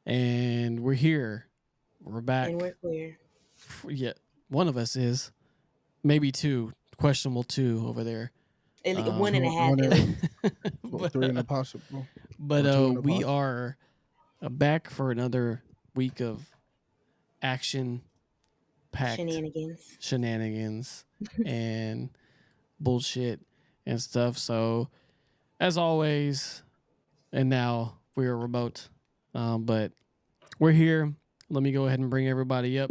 And we're here. We're back. And we're queer. Yeah, one of us is. Maybe two. Questionable two over there. One and a half. One At and least. three and a possible. But Or two and a we possible. are back for another week of action-packed Shenanigans. and bullshit and stuff. So, as always, and now we are remote, but we're here. Let me go ahead and bring everybody up.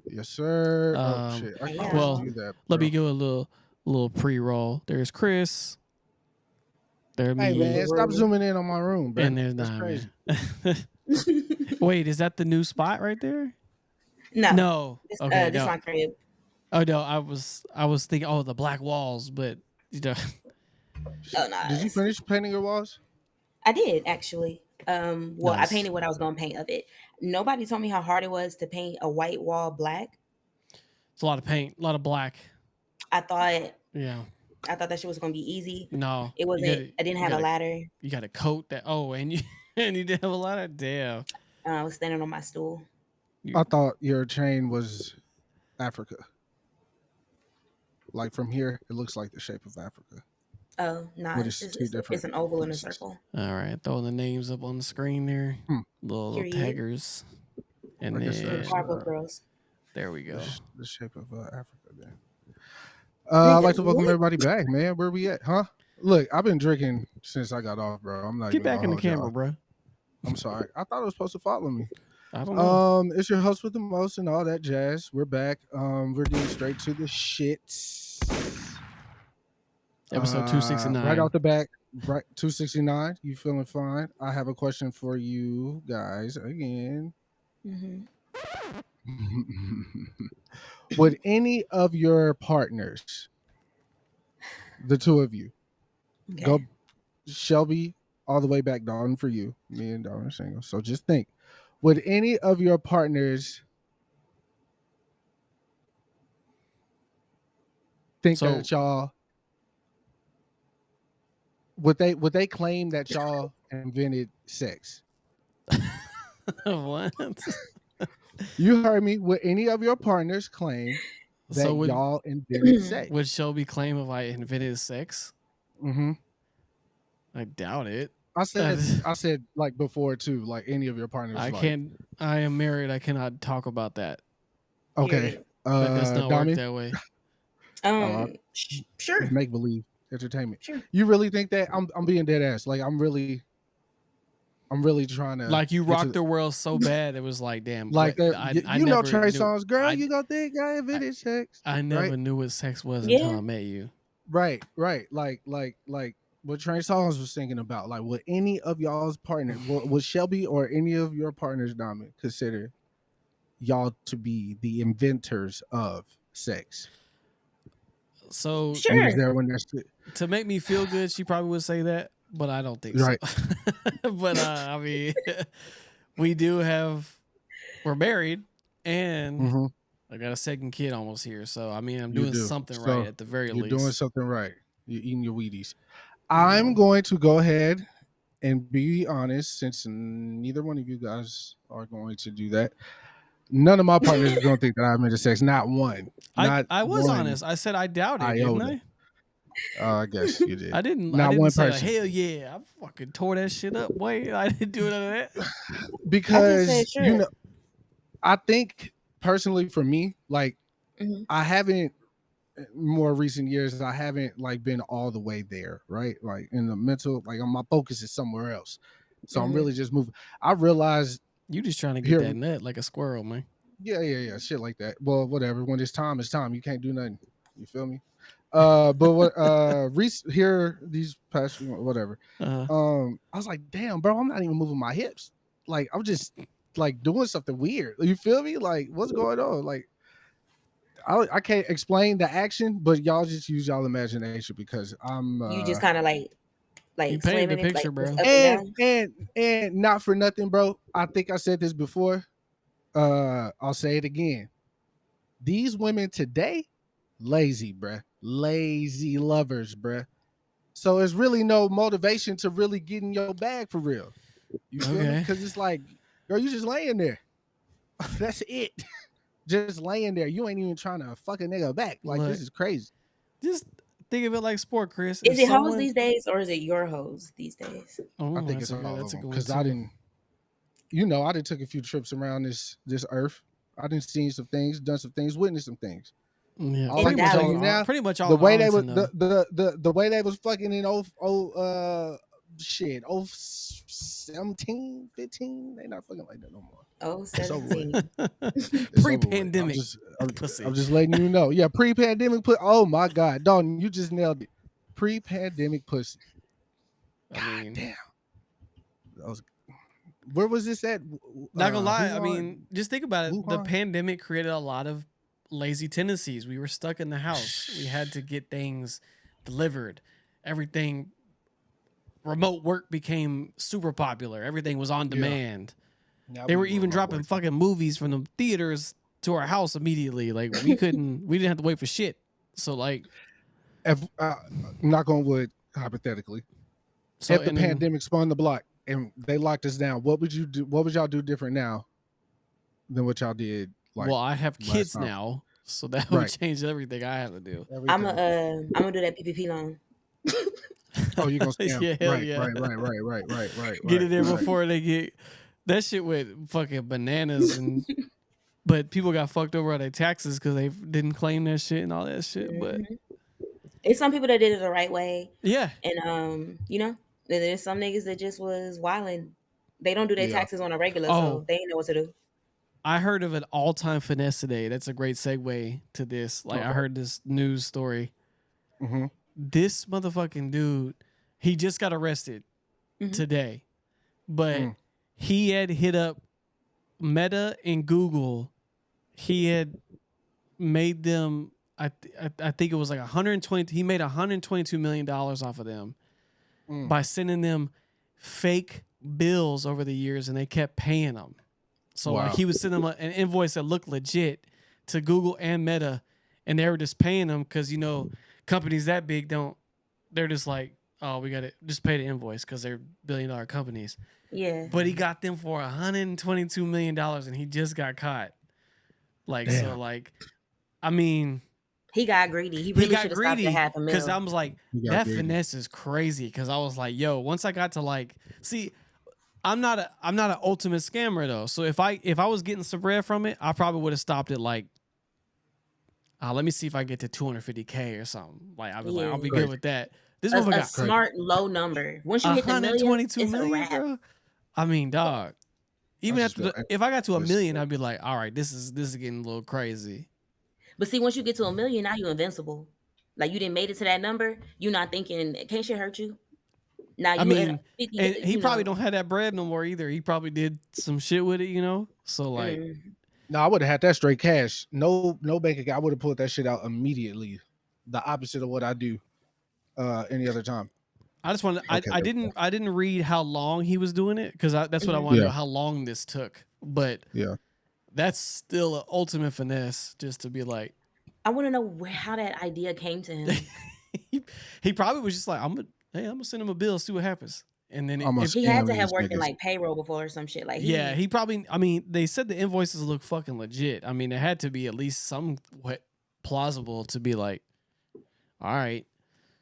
Yes, sir. Um, I yeah. well, do that, let me bro. go a little pre-roll. There's Chris. There's Hey, me. man, stop zooming in on my room, bro. And there's That's not, crazy. Wait, is that the new spot right there? No. No. Okay. This No. my crib. Oh no, I was thinking, oh, the black walls, but you know. Oh no. Did you finish painting your walls? I did actually. Well, Nice. I painted what I was gonna paint of it. Nobody told me how hard it was to paint a white wall black. It's a lot of paint, a lot of black. I thought Yeah. that shit was gonna be easy. No, It wasn't. I didn't have a ladder. You got a coat that. Oh, and you didn't have a ladder. Damn. I was standing on my stool. I thought your chain was Africa. Like from here, it looks like the shape of Africa. Oh no, it's an oval in a circle. All right, throwing the names up on the screen there, little taggers, and then girls. There we go. The shape of Africa. Then I'd like to welcome everybody back, man. Where we at, huh? Look, I've been drinking since I got off, bro. I'm not get back in the camera, bro. I'm sorry. I thought it was supposed to follow me. I don't know. It's your host with the most and all that jazz. We're back. We're getting straight to the shit. Episode 269. Right off the back, right 269. You feeling fine? I have a question for you guys again. Would any of your partners, the two of you, go Shelby all the way back, Dalton for you, me and Dalton are single. So just think, would any of your partners think that y'all would they claim that y'all invented sex? What? You heard me. Would any of your partners claim that y'all invented sex? Would Shelby claim if I invented sex? Mm-hmm. I doubt it. I said like before too, like any of your partners. I am married. I cannot talk about that. Okay. That does not work that way. Sure. Make believe entertainment. Sure. You really think that? I'm being dead ass. Like I'm really trying to. Like you rocked the world so bad, it was like, damn. Like that. I you know never Trey knew, Songz, girl. You gonna think I invented sex? I never knew what sex was until I met you. Right. Like what Trey Songz was thinking about. Like, would any of y'all's partners, would Shelby or any of your partners, Diamond, consider y'all to be the inventors of sex? So sure. To make me feel good, she probably would say that, but I don't think so. But I mean, we're married, and I got a second kid almost here. So I mean, I'm doing something right at the very least. You're doing something right. You're eating your Wheaties. I'm going to go ahead and be honest, since neither one of you guys are going to do that. None of my partners are going to think that I invented sex. Not one. I was honest. I said I doubt it, didn't I? I guess you did. I didn't say like, hell yeah, I fucking tore that shit up. Wait, I didn't do none of that. Because I think personally for me, like I haven't more recent years, I haven't like been all the way there, right? Like in the mental, like my focus is somewhere else. So I'm really just moving. I realized you just trying to get that nut like a squirrel, man. Yeah, shit like that. Well, whatever. When it's time, it's time. You can't do nothing. You feel me? But what here these past whatever. I was like, damn, bro, I'm not even moving my hips. Like I'm just like doing something weird. You feel me? Like what's going on? Like I can't explain the action, but y'all just use y'all imagination because I'm. You just kind of like you painted the picture, bro. And not for nothing, bro. I think I said this before. I'll say it again. These women today, lazy, bruh. Lazy lovers, bruh. So there's really no motivation to really get in your bag for real. You feel me? Because it's like Girl, you just laying there. That's it. Just laying there. You ain't even trying to fuck a nigga back. Like, Look, this is crazy. just think of it like sport, Chris. Is it hoes these days or is it your hoes these days? Oh, I think it's all that's of a them. good one Because too. I didn't, I done took a few trips around this earth. I done seen some things, done some things, witnessed some things. Yeah, All I can tell you now, pretty much all. The way they was was the way they was fucking in 17, 15, they not fucking like that no more. Oh, It's over with. 17. Pre-pandemic. I'm just letting you know. Yeah, pre-pandemic oh my God, Dalton, you just nailed it. Pre-pandemic pussy. God damn. Where was this at? Not gonna lie, Wuhan? I mean, just think about it. Wuhan? The pandemic created a lot of lazy tendencies. We were stuck in the house. We had to get things delivered. Everything, remote work became super popular. Everything was on demand. Now they were even dropping fucking movies from the theaters to our house immediately. Like we didn't have to wait for shit. So like, if knock on wood, hypothetically, if the pandemic spun the block and they locked us down, what would you do? What would y'all do different now than what y'all did? Like, well, I have kids now, so that would change everything I have to do. I'm gonna do that PPP loan. Oh, you gonna scam? Right. Get it there before they get that shit went fucking bananas, and but people got fucked over on their taxes because they didn't claim that shit and all that shit. But it's some people that did it the right way. Yeah, and there's some niggas that just was wilding. They don't do their taxes on a regular, so they ain't know what to do. I heard of an all-time finesse today. That's a great segue to this. Like I heard this news story. Mm-hmm. This motherfucking dude, he just got arrested today, but he had hit up Meta and Google. He had made them. I think it was like 120. He made $122 million off of them by sending them fake bills over the years, and they kept paying them. So like he would send them an invoice that looked legit to Google and Meta, and they were just paying them because companies that big they're just like, oh, we got to just pay the invoice because they're billion-dollar companies. Yeah. But he got them for $122 million, and he just got caught. Like, damn. So like, I mean, he got greedy. He really should have stopped at $500,000. Because I was like, that finesse is crazy. Because I was like, yo, once I got to like, see, I'm not an ultimate scammer though. So if I was getting some bread from it, I probably would have stopped at like, let me see if I get to 250K or something. Like I'll be good with that. This a smart low number. Once you hit the million, it's a wrap. Bro. I mean, dog. Even if I got to $1 million, I'd be like, all right, this is getting a little crazy. But see, once you get to $1 million, now you're invincible. Like you didn't made it to that number, you're not thinking, can't shit hurt you? Now I mean, and he probably don't have that bread no more either. He probably did some shit with it, So like, no, I would have had that straight cash. No bank account. I would have pulled that shit out immediately. The opposite of what I do any other time. I just wanted. I didn't read how long he was doing it because that's what I want to know, how long this took. But that's still an ultimate finesse, just to be like. I want to know how that idea came to him. he probably was just like, I'm gonna send him a bill, see what happens. And then he had to have worked in like payroll before or some shit. Like he probably. I mean, they said the invoices look fucking legit. I mean, it had to be at least somewhat plausible to be like, all right.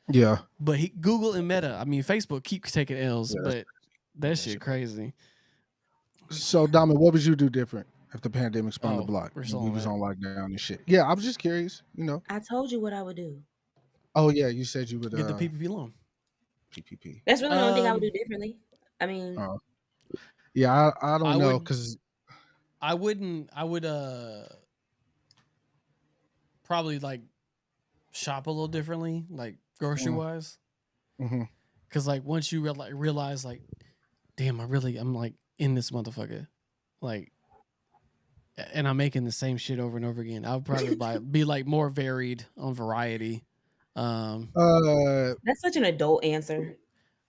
Yeah. But Google and Meta, I mean, Facebook keep taking L's, but that shit crazy. So, Dami, what would you do different if the pandemic spun the block? We was on lockdown and shit. Yeah, I was just curious, I told you what I would do. Oh, yeah, you said you would get the PPP loan. PPP. That's really the only thing I would do differently. I mean, yeah, I don't know because I would probably like shop a little differently, like grocery wise. Because like once you realize like, damn, I'm like in this motherfucker, like, and I'm making the same shit over and over again. I would probably be like more varied on variety. That's such an adult answer.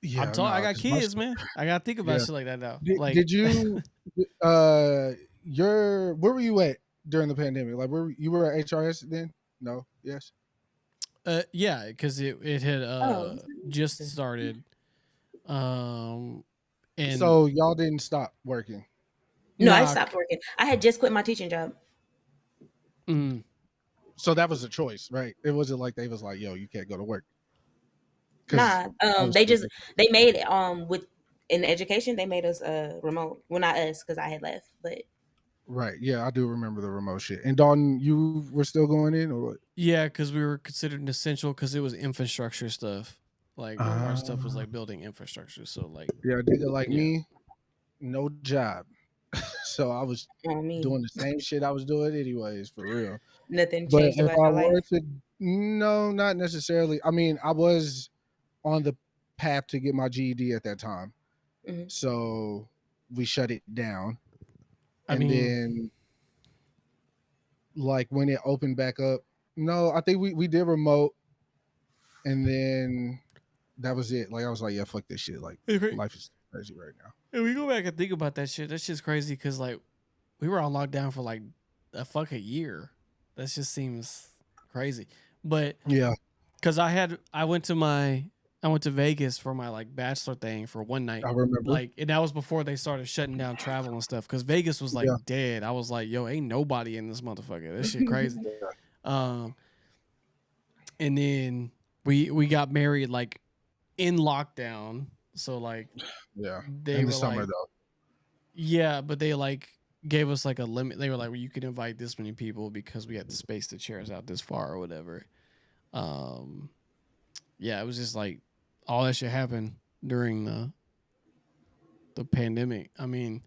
Yeah, I got kids, man. I gotta think about shit like that now. Did you? Where were you at during the pandemic? Like, you were at HRS then? No. Yes. Yeah, because it had just started. And so y'all didn't stop working. No, I Nah. stopped working. I had just quit my teaching job. So that was a choice, right? It wasn't like they was like, "Yo, you can't go to work." Nah, obviously- they made with in education they made us remote. Well, not us because I had left, but Right. Yeah, I do remember the remote shit. And Dalton, you were still going in, or what? Yeah, because we were considered essential because it was infrastructure stuff. Like our stuff was like building infrastructure. So like, Yeah, a nigga like Yeah. me, no job. So I was doing the same shit I was doing anyways, for real. nothing But changed if about I your were life. to, no, not necessarily. I mean, I was on the path to get my GED at that time. Mhm. So we shut it down. I And mean, then like when it opened back up, no, I think we did remote, and then that was it. Like I was like, yeah, fuck this shit. Like life is crazy right now. if we go back and think about that shit, that shit's crazy because like we were on lockdown for like a fucking year. That just seems crazy. But Yeah, because I went to Vegas for my like bachelor thing for one night. I remember. Like, and that was before they started shutting down travel and stuff. Because Vegas was like dead. I was like, yo, ain't nobody in this motherfucker. This shit crazy. And then we got married like in lockdown. So like, Yeah, they in were the summer like, though. yeah, but they like gave us like a limit. They were like, well, you can invite this many people because we had to space the chairs out this far or whatever. Yeah, it was just like all that shit happened during the pandemic. I mean,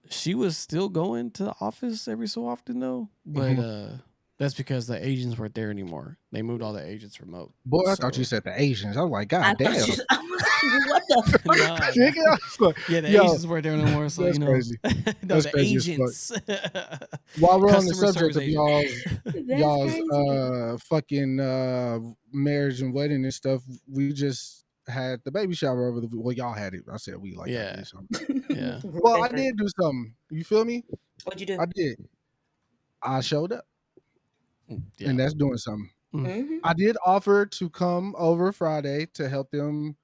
she was still going to the office every so often though, but that's because the agents weren't there anymore. They moved all the agents remote. Boy, I thought you said the Asians. I was like, God damn. I was like, what the fuck? Nah. Yeah, the Asians weren't there no more. So that's you know, crazy. no, That's the crazy agents. While we're on the Customer subject service of agent. y'all's fucking marriage and wedding and stuff, we just had the baby shower over the. Well, y'all had it. I said we like Yeah. I did something. Yeah. Well, I did do something. You feel me? What'd you do? I did. I showed up, Yeah. and that's doing something. Mm-hmm. I did offer to come over Friday to help them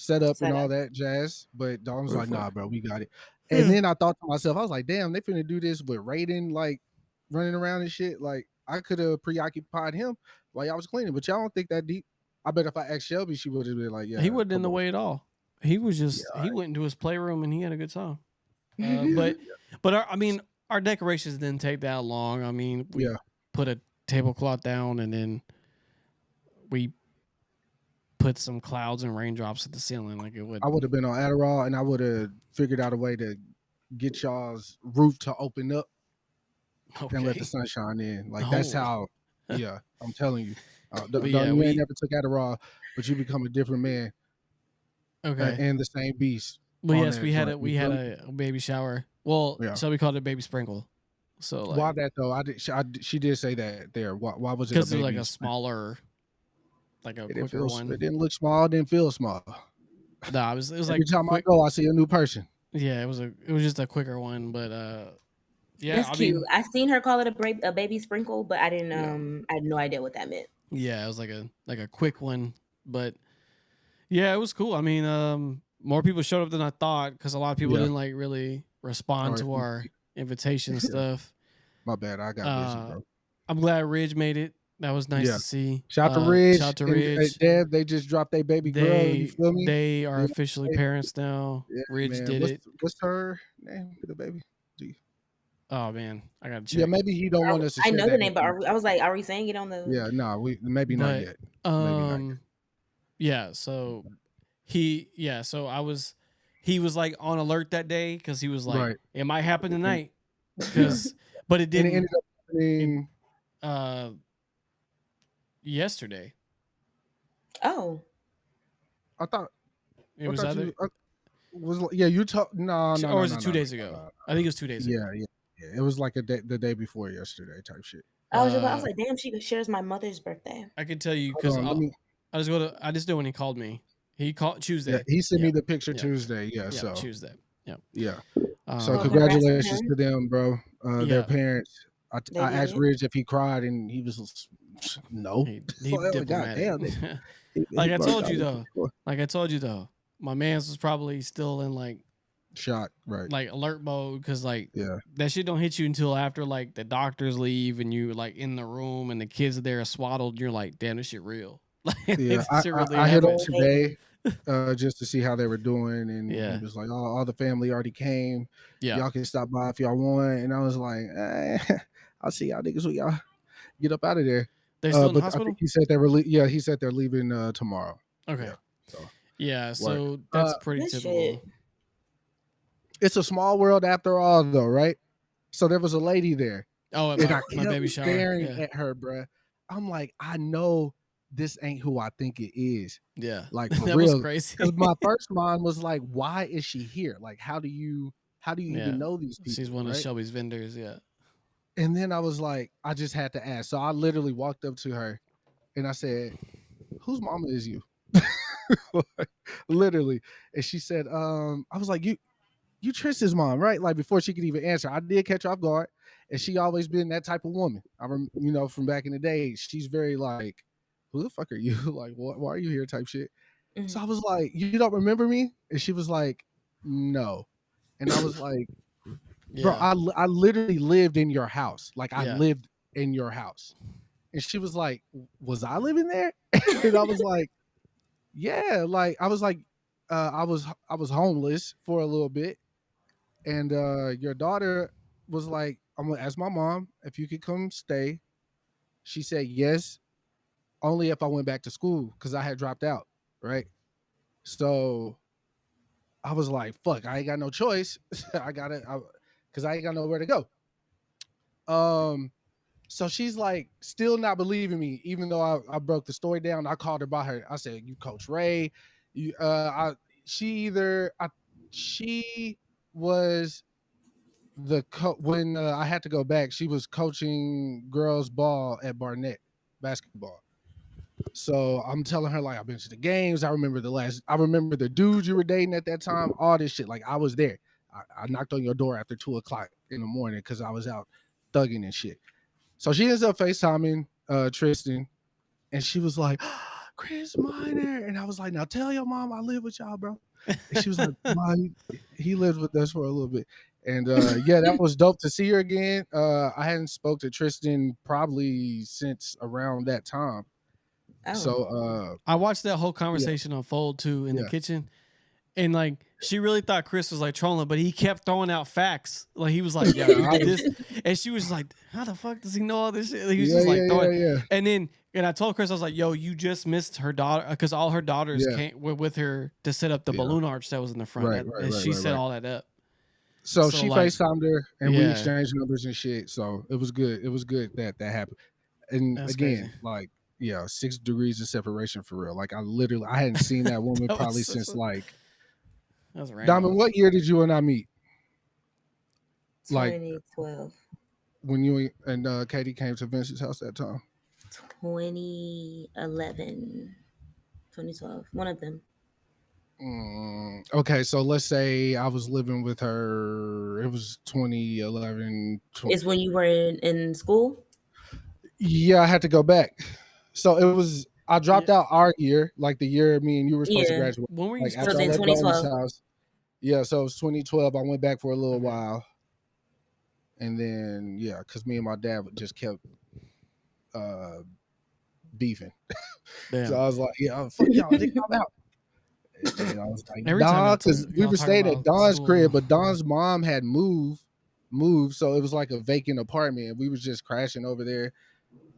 set up and all that jazz, but Dawn was like, nah, bro, we got it. And then I thought to myself, I was like, damn, they finna do this with Raiden like running around and shit. Like I could have preoccupied him while y'all was cleaning, but y'all don't think that deep. I bet if I asked Shelby, she would have been like, yeah. He wasn't in the way at all. He was just Yeah, he went into his playroom and he had a good time. But our decorations didn't take that long. I mean, we put a tablecloth down and then we put some clouds and raindrops at the ceiling. Like it would. I would have been on Adderall and I would have figured out a way to get y'all's roof to open up and let the sunshine in. Like that's how. Yeah, I'm telling you. You ain't never took Adderall, but you become a different man. Okay. And the same beast. Well, yes, we had a baby shower. Well, so we called it a baby sprinkle. So like, why that though? She did say that there. Why was it? Because it's like a smaller, like a quicker one. It didn't look small. It didn't feel small. No, it was every like time I go, I see a new person. Yeah, it was just a quicker one, but yeah, that's cute. I seen her call it a baby sprinkle, but I didn't. I had no idea what that meant. Yeah, it was like a quick one, but yeah, it was cool. I mean, more people showed up than I thought because a lot of people didn't like really respond to our invitation stuff. My bad, I got busy, bro. I'm glad Ridge made it. That was nice to see. Shout to Ridge. Shout to Ridge. Dad, they just dropped their baby girl. You feel me? They are officially parents now. Yeah, Ridge did it. What's her name? The baby. Oh man, I gotta check. Yeah, maybe he don't want us to. I know the name, but I was like, are we saying it on the? Yeah, no, maybe not yet. Yeah, so he was like on alert that day because he was like, it might happen tonight. But it didn't. And it ended up happening yesterday. Oh, I thought it was other. You talk no, or was it 2 days ago? I think it was 2 days ago. Yeah. It was like the day before yesterday type shit. I was like, damn, she shares my mother's birthday. I can tell you because I just knew when he called me. He called Tuesday. Yeah, he sent me the picture Tuesday. Yeah, so Tuesday. Yeah. So congratulations to them, bro. Their parents. I asked Ridge if he cried, and he was no. He diplomatic. Like I told you though. My man's was probably still in like Shock, right? like alert mode, because like Yeah, that shit don't hit you until after like the doctors leave and you like in the room and the kids are there swaddled. And you're like, damn, this shit real. Like yeah. this shit really I hit up happened. Oh, today baby. just to see how they were doing, and he Yeah, was like, "Oh, all the family already came. yeah. Y'all can stop by if y'all want." And I was like, "I'll see y'all niggas when y'all get up out of there." They're still in the But I think hospital. he said they were. Yeah, he said they're leaving tomorrow. Okay. Yeah. So Yeah, work. so that's pretty Good typical. shit. It's a small world after all, though, right? So there was a lady there, Oh, at and I my kept baby shower. staring Yeah, at her, bruh. I'm like, I know this ain't who I think it is. yeah. Like for That was real. crazy. Because my first mind was like, why is she here? Like, how do you Yeah, even know these she's people, one of right? Shelby's vendors. Yeah. And then I was like, I just had to ask. So I literally walked up to her and I said, whose mama is you? Literally. And she said, I was like, you Tristan's mom, right? Like before she could even answer, I did catch her off guard, and she always been that type of woman. From back in the day, she's very like, "Who the fuck are you? Like, why are you here?" type shit. So I was like, "You don't remember me?" And she was like, "No," and I was like, "Bro, Yeah. I literally lived in your house. Like, I Yeah. lived in your house." And she was like, "Was I living there?" And I was like, "Yeah." Like, I was like, I was homeless for a little bit. And your daughter was like, I'm gonna ask my mom if you could come stay. She said yes, only if I went back to school because I had dropped out, right? So I was like, fuck, I ain't got no choice. I gotta, because I ain't got nowhere to go. So she's like still not believing me, even though I broke the story down. I called her by her. I said, "You Coach Ray." You, she either, she was when I had to go back, she was coaching girls ball at Barnett basketball. So I'm telling her like I've been to the games. I remember the dudes you were dating at that time, all this shit. Like I was there. I knocked on your door after 2:00 in the morning because I was out thugging and shit. So she ends up FaceTiming Tristan, and she was like, Kris Minor. And I was like, now tell your mom I live with y'all, bro. And she was like, Mom, he lived with us for a little bit. And yeah, that was dope to see her again. I hadn't spoke to Tristan probably since around that time. Oh. So I watched that whole conversation unfold too in the yeah. kitchen. And like she really thought Kris was like trolling, but he kept throwing out facts. Like he was like, "Yo, you did this," and she was like, "How the fuck does he know all this shit?" Like, he was just like throwing. Yeah. And I told Kris, I was like, "Yo, you just missed her daughter because all her daughters Yeah. were with her to set up the Yeah. balloon arch that was in the front, and she set all that up." So So she like, FaceTimed her and we yeah, exchanged numbers and shit. So it was good. It was good that happened. And that's again, crazy. like, yeah, 6 degrees of separation for real. Like I hadn't seen that woman That was probably such since like that was random. Diamond, what year did you and I meet? Like 2012. when you and Katie came to Vince's house that time? 2011. 2012. One of them. Okay, so let's say I was living with her. It was 2011. Is when you were in school? Yeah, I had to go back. So it was, I dropped Yeah. out our year, like the year me and you were supposed to Yeah. graduate. When were you Like supposed after So I then left Dalton's 2012. house. Yeah, so it was 2012. I went back for a little Okay. while. And then, yeah, because me and my dad just kept beefing. Damn. So I was like, yeah, fuck y'all, nigga, I'm out. And I was like, Every time nah, because we y'all were talk staying at about Don's school. crib, but Don's mom had moved, so it was like a vacant apartment. We was just crashing over there,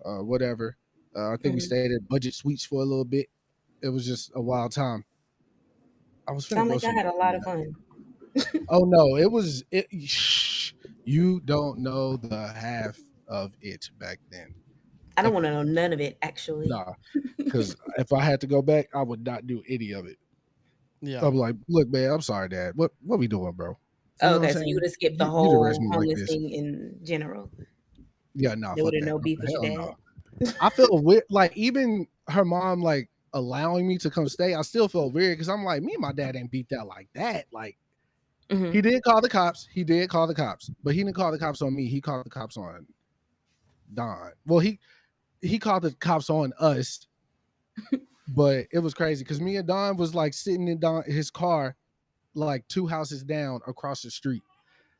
whatever. I think we stayed at Budget Suites for a little bit. It was just a wild time. I was finna Sound go like I had somewhere. a lot of fun. Oh no, it was it. You don't know the half of it back then. I don't want to know none of it, actually. Nah, because if I had to go back, I would not do any of it. Yeah. I'm like, look, man, I'm sorry, Dad. What we doing, bro? You know what Okay, I'm so saying? you would have skipped the You'd arrest whole me like homeless this. thing in general. Yeah, nah, There fuck would have that. no beef with your Hell dad. no. I feel weird. Like even her mom, like allowing me to come stay, I still felt weird because I'm like, me and my dad ain't beat that like that. Like he did call the cops. He did call the cops, but he didn't call the cops on me. He called the cops on Don. Well, he called the cops on us, but it was crazy because me and Don was like sitting in his car, like 2 houses down across the street.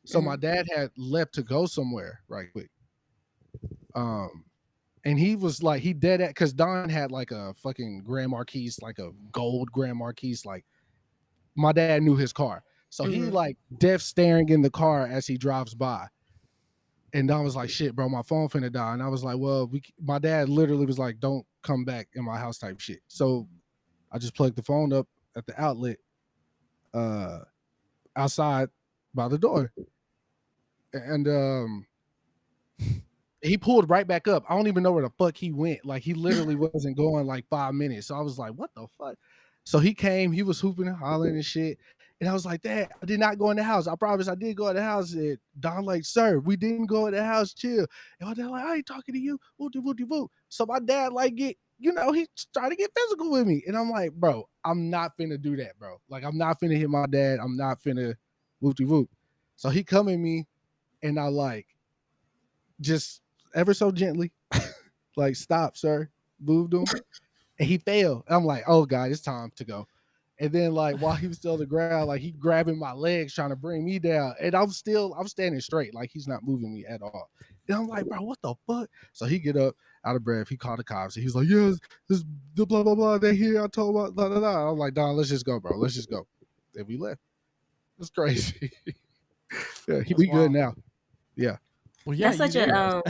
So my dad had left to go somewhere right quick. And he was like, he dead at, because Don had like a fucking Grand Marquis, like a gold Grand Marquis. Like my dad knew his car. So he like deaf staring in the car as he drives by. And Don was like, shit, bro, my phone finna die. And I was like, well, my dad literally was like, don't come back in my house type shit. So I just plugged the phone up at the outlet outside by the door. And he pulled right back up. I don't even know where the fuck he went. Like he literally wasn't going like 5 minutes. So I was like, what the fuck? So he came, he was hooping and hollering and shit. And I was like, Dad, I did not go in the house. I promise I did go in the house. And Don like, sir, we didn't go in the house, chill. And my dad like, I ain't talking to you. Woo. So my dad like he started to get physical with me. And I'm like, bro, I'm not finna do that, bro. Like I'm not finna hit my dad. I'm not finna woo. So he come at me and I like just ever so gently, like, stop, sir, moved him, and he fell. I'm like, oh God, it's time to go. And then like while he was still on the ground, like he grabbing my legs trying to bring me down, and I'm standing straight, like he's not moving me at all. And I'm like, bro, what the fuck? So he get up out of breath, he called the cops, and he's like, yeah, this blah blah blah, they here, I told about blah blah blah. I'm like, Don, let's just go, bro, let's just go. And we left. It's crazy. Yeah, we good now. Yeah. Well, yeah, that's such a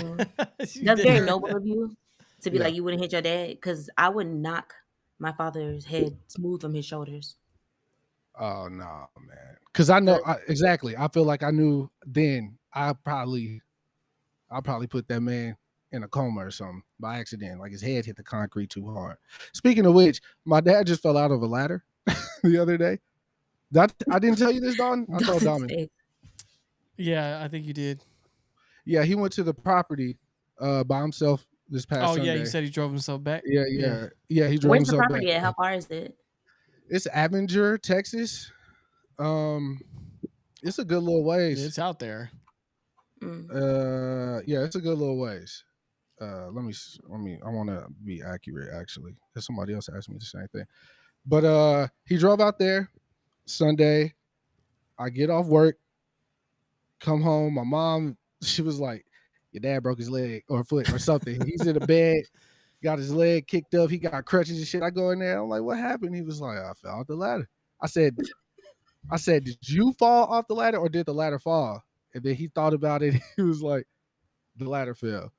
that's very noble of you to be like, you wouldn't hit your dad, because I would knock my father's head smooth from his shoulders. Oh no, man, because I know exactly. I feel like I knew then. I probably put that man in a coma or something by accident, like his head hit the concrete too hard. Speaking of which, my dad just fell out of a ladder the other day. I didn't tell you this, Don. I told Don. Yeah, I think you did. Yeah, he went to the property by himself this past Sunday. Yeah, you said he drove himself back? Yeah, he drove himself back. Where's the property at? How far is it? It's Avenger, Texas. It's a good little ways. It's out there. Yeah, it's a good little ways. Let me. I want to be accurate, actually, because somebody else asked me the same thing. But he drove out there Sunday. I get off work, come home. My mom, she was like, your dad broke his leg or foot or something. He's in the bed, got his leg kicked up. He got crutches and shit. I go in there. I'm like, what happened? He was like, I fell off the ladder. I said, did you fall off the ladder or did the ladder fall? And then he thought about it. He was like, the ladder fell.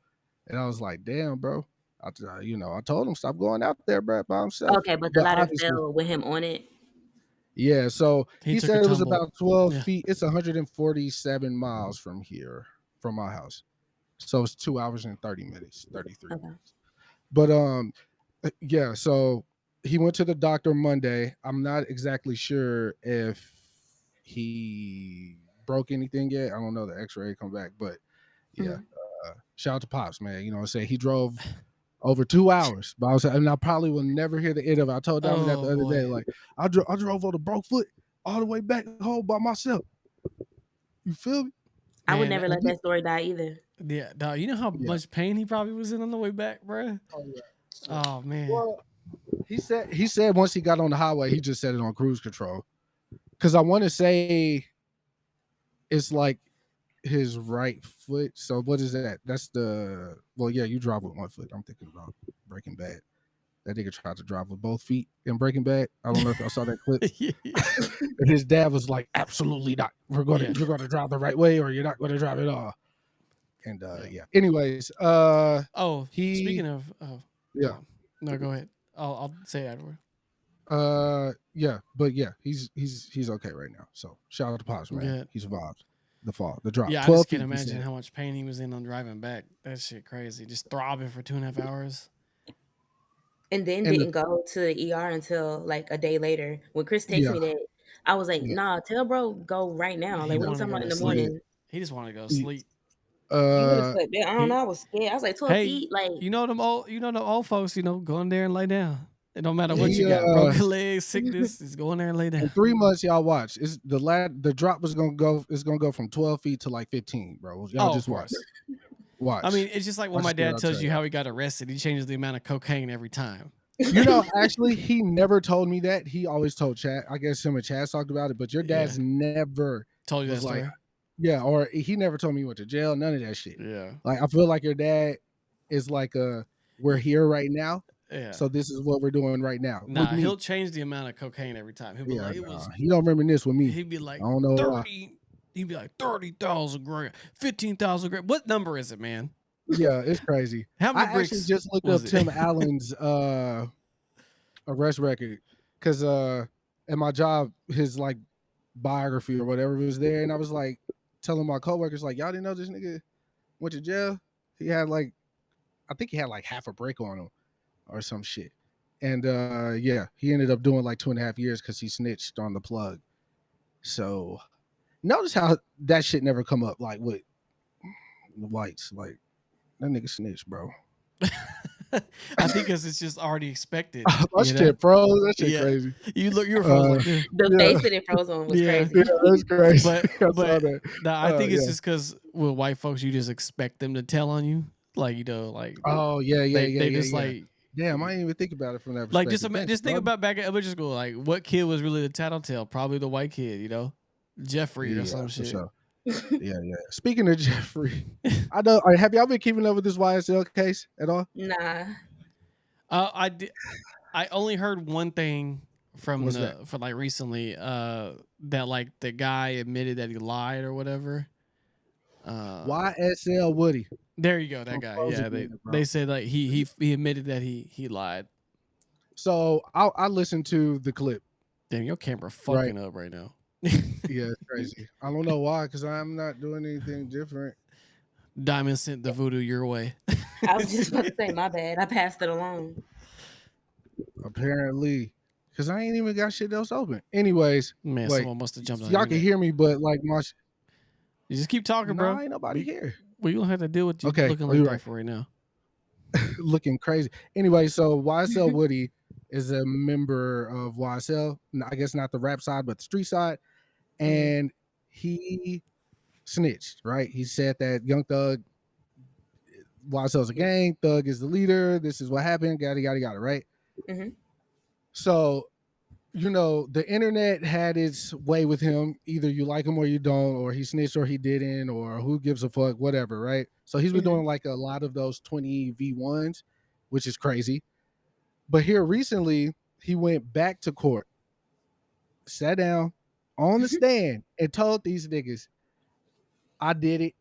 And I was like, damn, bro. I told him, stop going out there, bro, by himself. Okay, but the ladder fell with him on it. Yeah, so he said it was about 12 feet. It's 147 miles from here, from my house. So it's 2 hours and 30 minutes, 33 minutes. But yeah, so he went to the doctor Monday. I'm not exactly sure if he broke anything yet. I don't know, the x-ray come back, but yeah. Shout out to Pops, man. You know what I'm saying? He drove over 2 hours, but I probably will never hear the end of it. I told Diamond that the other day, like, I drove on a broke foot all the way back home by myself. You feel me? I would never let that story die either. Yeah, dog. You know how much pain he probably was in on the way back, bro? Oh man. Well, he said once he got on the highway, he just set it on cruise control. Because I want to say it's like his right foot. So what is that? That's you drive with one foot. I'm thinking about Breaking Bad. That nigga tried to drive with both feet in Breaking Bad. I don't know if y'all saw that clip. And his dad was like, absolutely not. You're going to drive the right way or you're not going to drive at all. And anyways, speaking of no, go ahead. I'll say it afterward. He's okay right now. So shout out to Pops, man. Yeah. He survived the drop. Yeah, I just can't imagine how much pain he was in on driving back. That shit crazy. Just throbbing for 2.5 hours. And then didn't go to the ER until like a day later. When Kris texted me that, I was like, nah, tell bro go right now. Like, what are you talking about in the morning? He just wanted to go to sleep. You would have slept there. I don't know. I was scared. I was like, 12 feet. Like, you know them old folks, go in there and lay down. It don't matter what you got, broken legs, sickness, just go in there and lay down. In 3 months, y'all watch. The drop was gonna go. It's gonna go from 12 feet to like 15, bro. Y'all just watch. Watch. I mean, it's just like when my dad tells you how he got arrested. He changes the amount of cocaine every time. Actually, he never told me that. He always told Chad. I guess him and Chad talked about it, but your dad's never told you was that like, story. yeah, or he never told me he went to jail. None of that shit. Yeah. Like I feel like your dad is like we're here right now. Yeah. So this is what we're doing right now with Nah, me. he'll change the amount of cocaine every time. He'll be like, it was. He don't reminisce with me. He'd be like I don't know 30. why. He'd be like 30,000 grams, 15,000 grams. What number is it, man? Yeah, it's crazy. How many I bricks actually just looked was up it? Tim Allen's arrest record because at my job his like biography or whatever was there, and I was like telling my coworkers like, y'all didn't know this nigga went to jail. He had like, I think he had like half a break on him or some shit. And yeah, he ended up doing like 2.5 years because he snitched on the plug. So notice how that shit never come up like with the whites. Like that nigga snitched, bro. I think because it's just already expected. That shit froze. That shit crazy. You were froze like this. The face that it froze on was crazy. Yeah, that's crazy. But I think it's just because with white folks, you just expect them to tell on you. Like, like. Oh, yeah. They just like. Damn, I didn't even think about it from that perspective. Like, just think about back at elementary school. Like, what kid was really the tattletale? Probably the white kid, Jeffrey or some shit. Sure. Yeah. Speaking of Jeffrey, I know. Have y'all been keeping up with this YSL case at all? Nah. I did. I only heard one thing from like recently. That like the guy admitted that he lied or whatever. YSL Woody. There you go, that guy. Yeah, they said like he admitted that he lied. So I listened to the clip. Damn, your camera fucking up right now. Yeah, it's crazy. I don't know why, because I'm not doing anything different. Diamond sent the voodoo your way. I was just about to say, my bad. I passed it along. Apparently, because I ain't even got shit else open. Anyways, man, someone must have jumped on. Y'all can hear me, but like you just keep talking, bro. Ain't nobody here. Well, you don't have to deal with you looking like that for right now. Looking crazy. Anyway, so YSL Woody is a member of YSL. I guess not the rap side, but the street side. And he snitched, right? He said that Young Thug, YSL's a gang, Thug is the leader. This is what happened. Yada, right? Mm-hmm. So, the internet had its way with him. Either you like him or you don't, or he snitched or he didn't, or who gives a fuck, whatever, right? So he's been doing like a lot of those 20 V1s, which is crazy. But here recently, he went back to court, sat down on the stand, and told these niggas, I did it.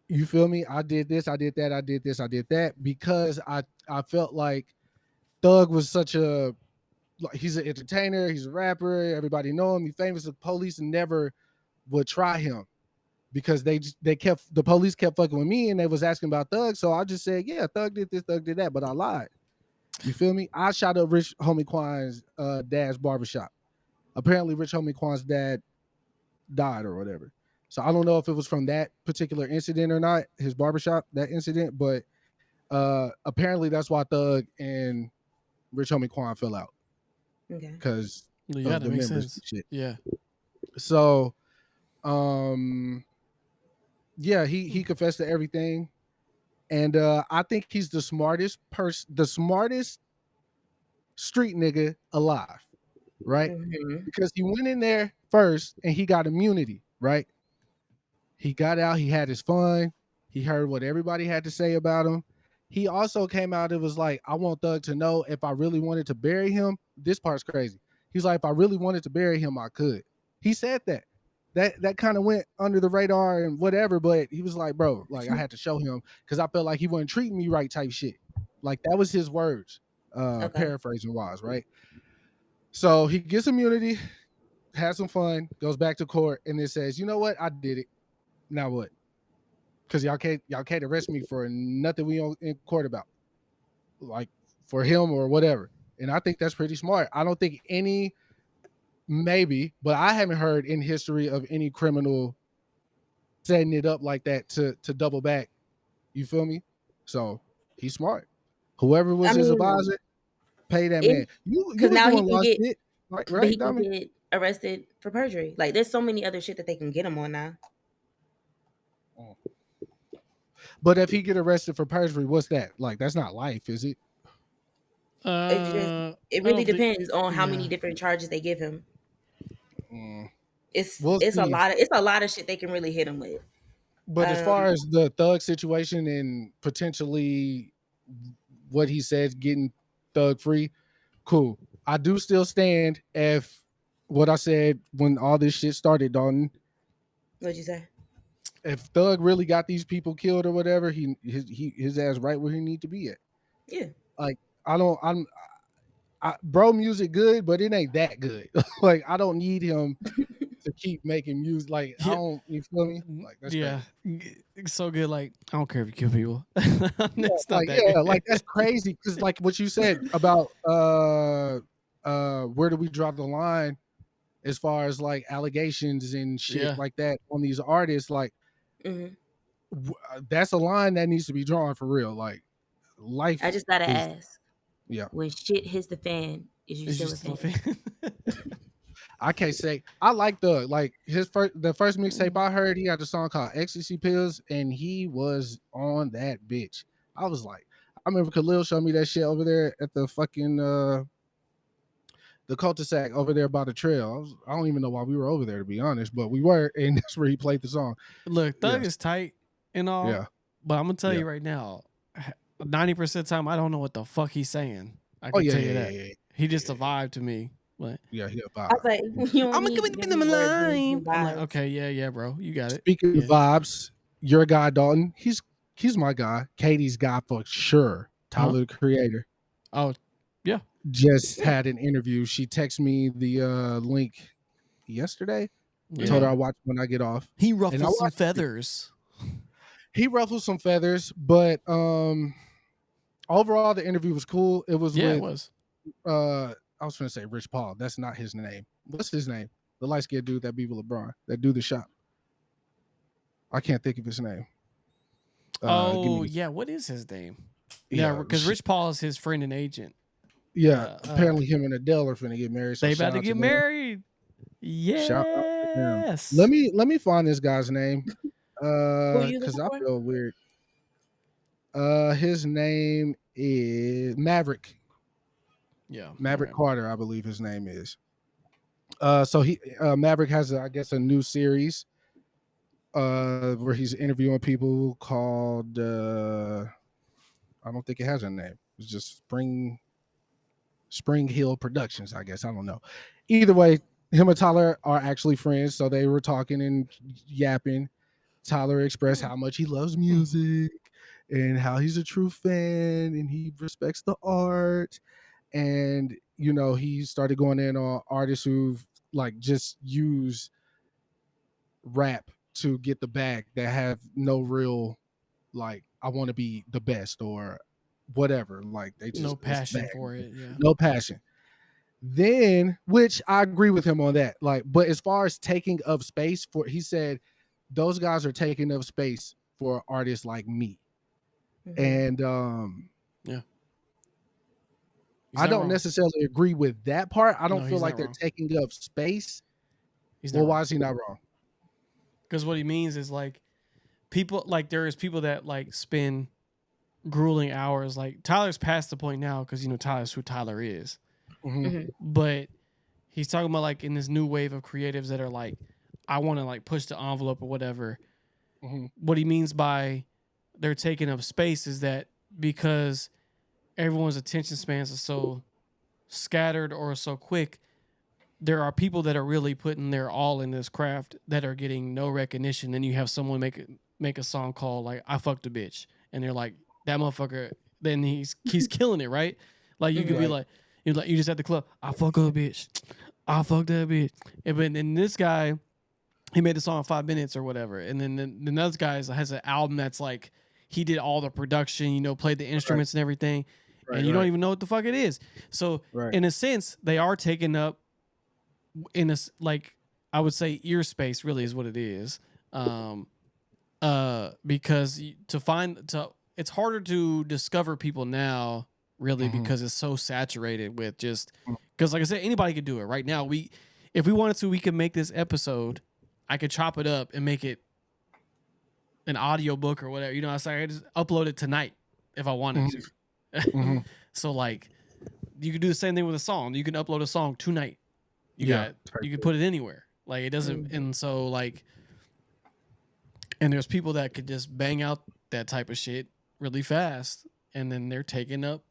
You feel me? I did this, I did that, I did this, I did that, because I felt like Thug was such a, he's an entertainer, he's a rapper, everybody know him, he's famous. The police never would try him because the police kept fucking with me and they was asking about Thug. So I just said, yeah, Thug did this, Thug did that, but I lied. You feel me? I shot up Rich Homie Quan's dad's barbershop. Apparently Rich Homie Quan's dad died or whatever. So I don't know if it was from that particular incident or not, his barbershop, that incident, but apparently that's why Thug and Rich Homie Quan fell out. Okay. Because of the members and shit. Yeah. So yeah, he confessed to everything. And I think he's the smartest street nigga alive, right? Mm-hmm. Because he went in there first and he got immunity, right? He got out, he had his fun, he heard what everybody had to say about him. He also came out and was like, I want Thug to know if I really wanted to bury him. This part's crazy. He's like, if I really wanted to bury him, I could. He said that. That kind of went under the radar and whatever, but he was like, bro, like I had to show him because I felt like he wasn't treating me right type shit. Like that was his words, paraphrasing wise, right? So he gets immunity, has some fun, goes back to court, and then says, you know what? I did it. Now what? Because y'all can't arrest me for nothing we on in court about, like for him or whatever. And I think that's pretty smart. I don't think maybe, but I haven't heard in history of any criminal setting it up like that to double back. You feel me? So he's smart. Whoever was his advisor, pay that man. Because now he can get, right? He can get arrested for perjury. Like there's so many other shit that they can get him on now. But if he get arrested for perjury, what's that? Like that's not life, is it? It really depends on how many different charges they give him. It's We'll it's a see. lot of shit they can really hit him with. But as far as the Thug situation and potentially what he says getting Thug free, cool. I do still stand if what I said when all this shit started, Dalton. What'd you say? If Thug really got these people killed or whatever, his ass right where he need to be at. Yeah. Like bro, music good, but it ain't that good. Like I don't need him to keep making music. Like I don't, you feel me? Like that's crazy. It's so good. Like I don't care if you kill people. It's not that good. Like that's crazy because like what you said about where do we draw the line as far as like allegations and shit like that on these artists, like that's a line that needs to be drawn for real. Like life. I just gotta ask. Yeah. When shit hits the fan, is you still a fan? I can't say I like the first mixtape I heard. He had a song called Ecstasy Pills, and he was on that bitch. I was like, I remember Khalil showed me that shit over there at the fucking the cul-de-sac over there by the trail. I don't even know why we were over there, to be honest, but we were, and that's where he played the song. Look, Thug is tight and all, but I'm gonna tell you right now, 90% of the time I don't know what the fuck he's saying. I can tell you that. He just a vibe to me. But yeah, he a vibe. I was like, I'm gonna give them a line. I'm like, okay, yeah, bro, you got it. Speaking of vibes, your guy Dalton, he's my guy. Katie's guy for sure. Tyler the Creator. Oh, yeah. Just had an interview. She texted me the link yesterday. I told her I'll watch when I get off. He ruffled some feathers. He ruffled some feathers, but overall the interview was cool. It was it was. I was going to say Rich Paul. That's not his name. What's his name? The light-skinned dude that be with LeBron, that do the shop. I can't think of his name. What is his name? Yeah, because Rich Paul is his friend and agent. Yeah, apparently him and Adele are finna get married. So they about to get married. Yes. Shout out to them. Let me find this guy's name. Because I feel weird. His name is Maverick. Yeah, Maverick Carter, I believe his name is. So Maverick has, I guess, a new series where he's interviewing people called. I don't think it has a name. It's just Spring Hill Productions, I guess. I don't know. Either way, him and Tyler are actually friends, so they were talking and yapping. Tyler expressed how much he loves music and how he's a true fan and he respects the art. And, you know, he started going in on artists who've like just use rap to get the bag that have no real, like, I want to be the best or whatever. Like they just no passion for it. Yeah. No passion. Then, which I agree with him on that. Like, but as far as taking up space he said, those guys are taking up space for artists like me. And I don't necessarily agree with that part. I don't feel like they're taking up space. Why is he not wrong? Because what he means is like people, like there is people that like spend grueling hours. Like Tyler's past the point now because, you know, Tyler's who Tyler is. But he's talking about like in this new wave of creatives that are like, I want to like push the envelope or whatever. What he means by they're taking up space is that because everyone's attention spans are so scattered or so quick, there are people that are really putting their all in this craft that are getting no recognition. Then you have someone make a song called like I Fucked a Bitch, and they're like, that motherfucker, then he's killing it, right? Like you could be like you just at the club, I fuck a bitch, I fuck that bitch. And then this guy, he made the song in 5 minutes or whatever, and then another guy has an album that's like he did all the production, you know, played the instruments and everything, and you don't even know what the fuck it is. So in a sense, they are taking up in a, like I would say ear space really is what it is, because it's harder to discover people now really because it's so saturated with just because like I said, anybody could do it right now. If we wanted to, we could make this episode. I could chop it up and make it an audio book or whatever. You know, I could just upload it tonight if I wanted to. So like, you can do the same thing with a song. You can upload a song tonight. You can put it anywhere. Like it doesn't, and so like, and there's people that could just bang out that type of shit really fast, and then they're taking up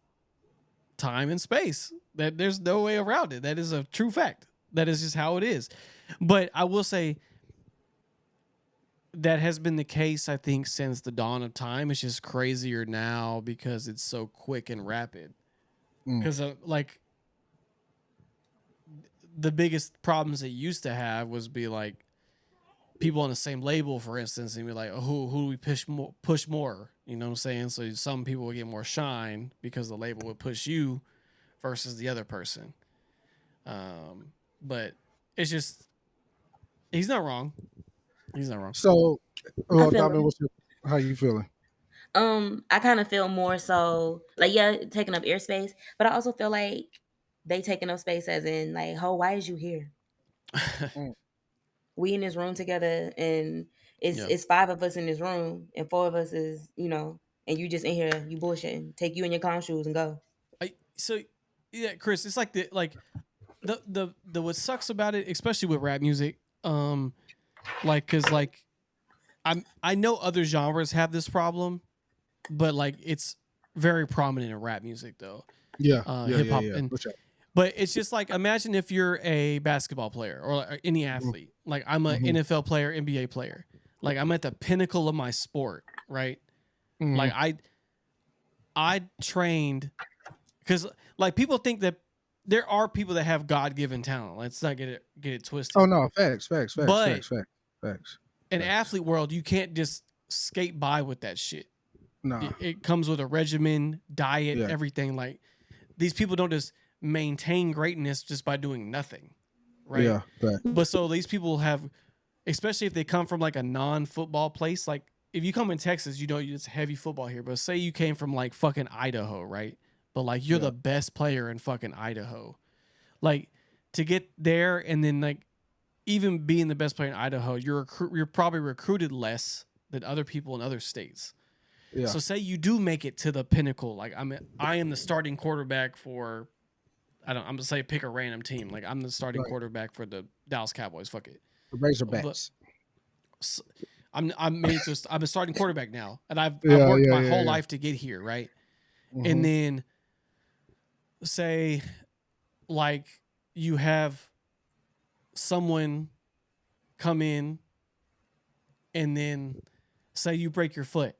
time and space. That there's no way around it. That is a true fact. That is just how it is. But I will say that has been the case, I think, since the dawn of time. It's just crazier now because it's so quick and rapid. Because like the biggest problems it used to have was be like people on the same label, for instance, and be like, oh, who do we push more? You know what I'm saying? So some people would get more shine because the label would push you versus the other person. But it's just, he's not wrong. He's not wrong. So, well, Diamond, how you feeling? I kind of feel more so like, yeah, taking up airspace, but I also feel like they taking up space as in like, ho, why is you here? We in this room together, and it's 5 of us in this room, and 4 of us is, you know, and you just in here, you bullshitting. Take you in your clown shoes and go. So yeah, Chris, it's like the what sucks about it, especially with rap music, like because like I know other genres have this problem, but like it's very prominent in rap music though. Hip hop and. But it's just like, imagine if you're a basketball player or any athlete. Like I'm an NFL player, NBA player. Like I'm at the pinnacle of my sport, right? Like I trained because like people think that there are people that have God-given talent. Let's not get it twisted. Oh no, facts. In athlete world, you can't just skate by with that shit. No, it comes with a regimen, diet, everything. Like these people don't just maintain greatness just by doing nothing, right? Yeah. But so these people have, especially if they come from like a non-football place, like if you come in Texas, you know it's heavy football here. But say you came from like fucking Idaho, right? But like you're the best player in fucking Idaho, like to get there and then like even being the best player in Idaho, you're probably recruited less than other people in other states. Yeah. So say you do make it to the pinnacle, like I am the starting quarterback for. I'm gonna say pick a random team. Like I'm the starting quarterback for the Dallas Cowboys. Fuck it. The Razorbacks. I'm a starting quarterback now, and I've worked my whole life to get here, right? And then say, like you have someone come in, and then say you break your foot,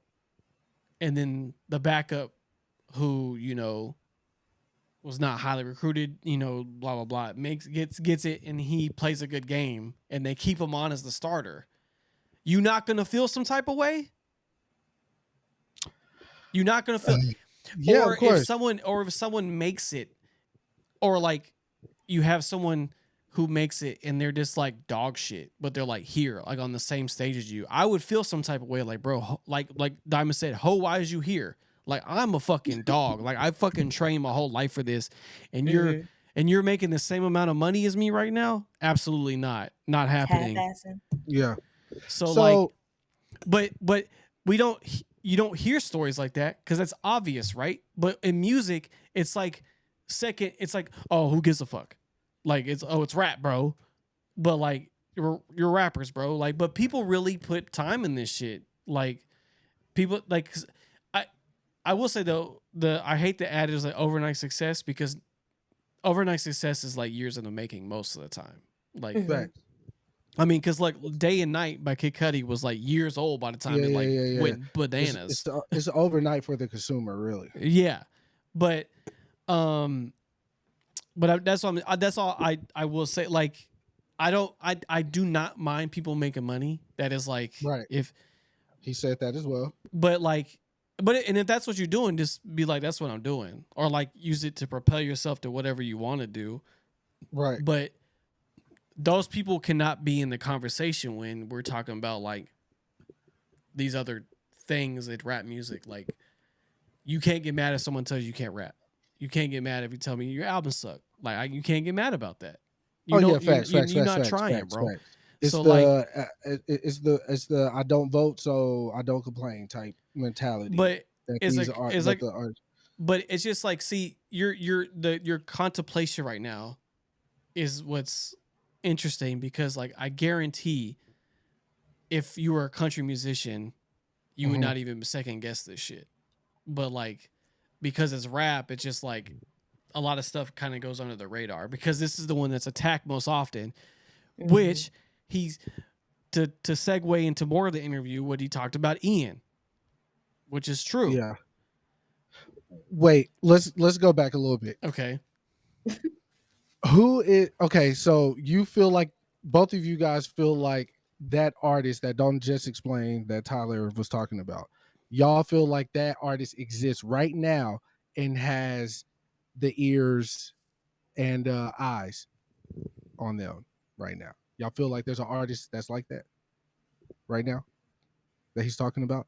and then the backup, who was not highly recruited, blah, blah, blah, gets it, and he plays a good game, and they keep him on as the starter. You not going to feel some type of way? You're not going to feel... yeah, or of course. If someone makes it, or like you have someone who makes it, and they're just like dog shit, but they're like here, like on the same stage as you, I would feel some type of way, like, bro, like Diamond said, ho, why is you here? Like I'm a fucking dog. Like I fucking trained my whole life for this, and you're making the same amount of money as me right now? Absolutely not. Not happening. Yeah. So like, but you don't hear stories like that because that's obvious, right? But in music, it's like it's like, oh, who gives a fuck? Like it's rap, bro. But like you're rappers, bro. Like, but people really put time in this shit. Like people like. I will say though, I hate the adage like overnight success, because overnight success is like years in the making most of the time. Like, I mean, because like Day and Night by Kid Cudi was like years old by the time it went bananas. It's overnight for the consumer, really. Yeah, but that's all I will say. Like, I do not mind people making money. That is like, if he said that as well. But like. And if that's what you're doing, just be like, that's what I'm doing. Or like use it to propel yourself to whatever you want to do. Right. But those people cannot be in the conversation when we're talking about like these other things at rap music. Like you can't get mad if someone tells you can't rap. You can't get mad if you tell me your album sucked. Like you can't get mad about that. You're not trying, bro. It's so it's the I don't vote, so I don't complain type mentality. But it's like but it's just like, see, your contemplation right now is what's interesting, because like I guarantee if you were a country musician, you would not even second guess this shit. But like, because it's rap, it's just like a lot of stuff kind of goes under the radar, because this is the one that's attacked most often, which he's to segue into more of the interview, what he talked about Ian, which is true. Yeah. Wait, let's go back a little bit. Okay. Who is okay? So you feel like both of you guys feel like that artist that Don't Just Explain that Tyler was talking about, y'all feel like that artist exists right now and has the ears and eyes on them right now. Y'all feel like there's an artist that's like that right now that he's talking about?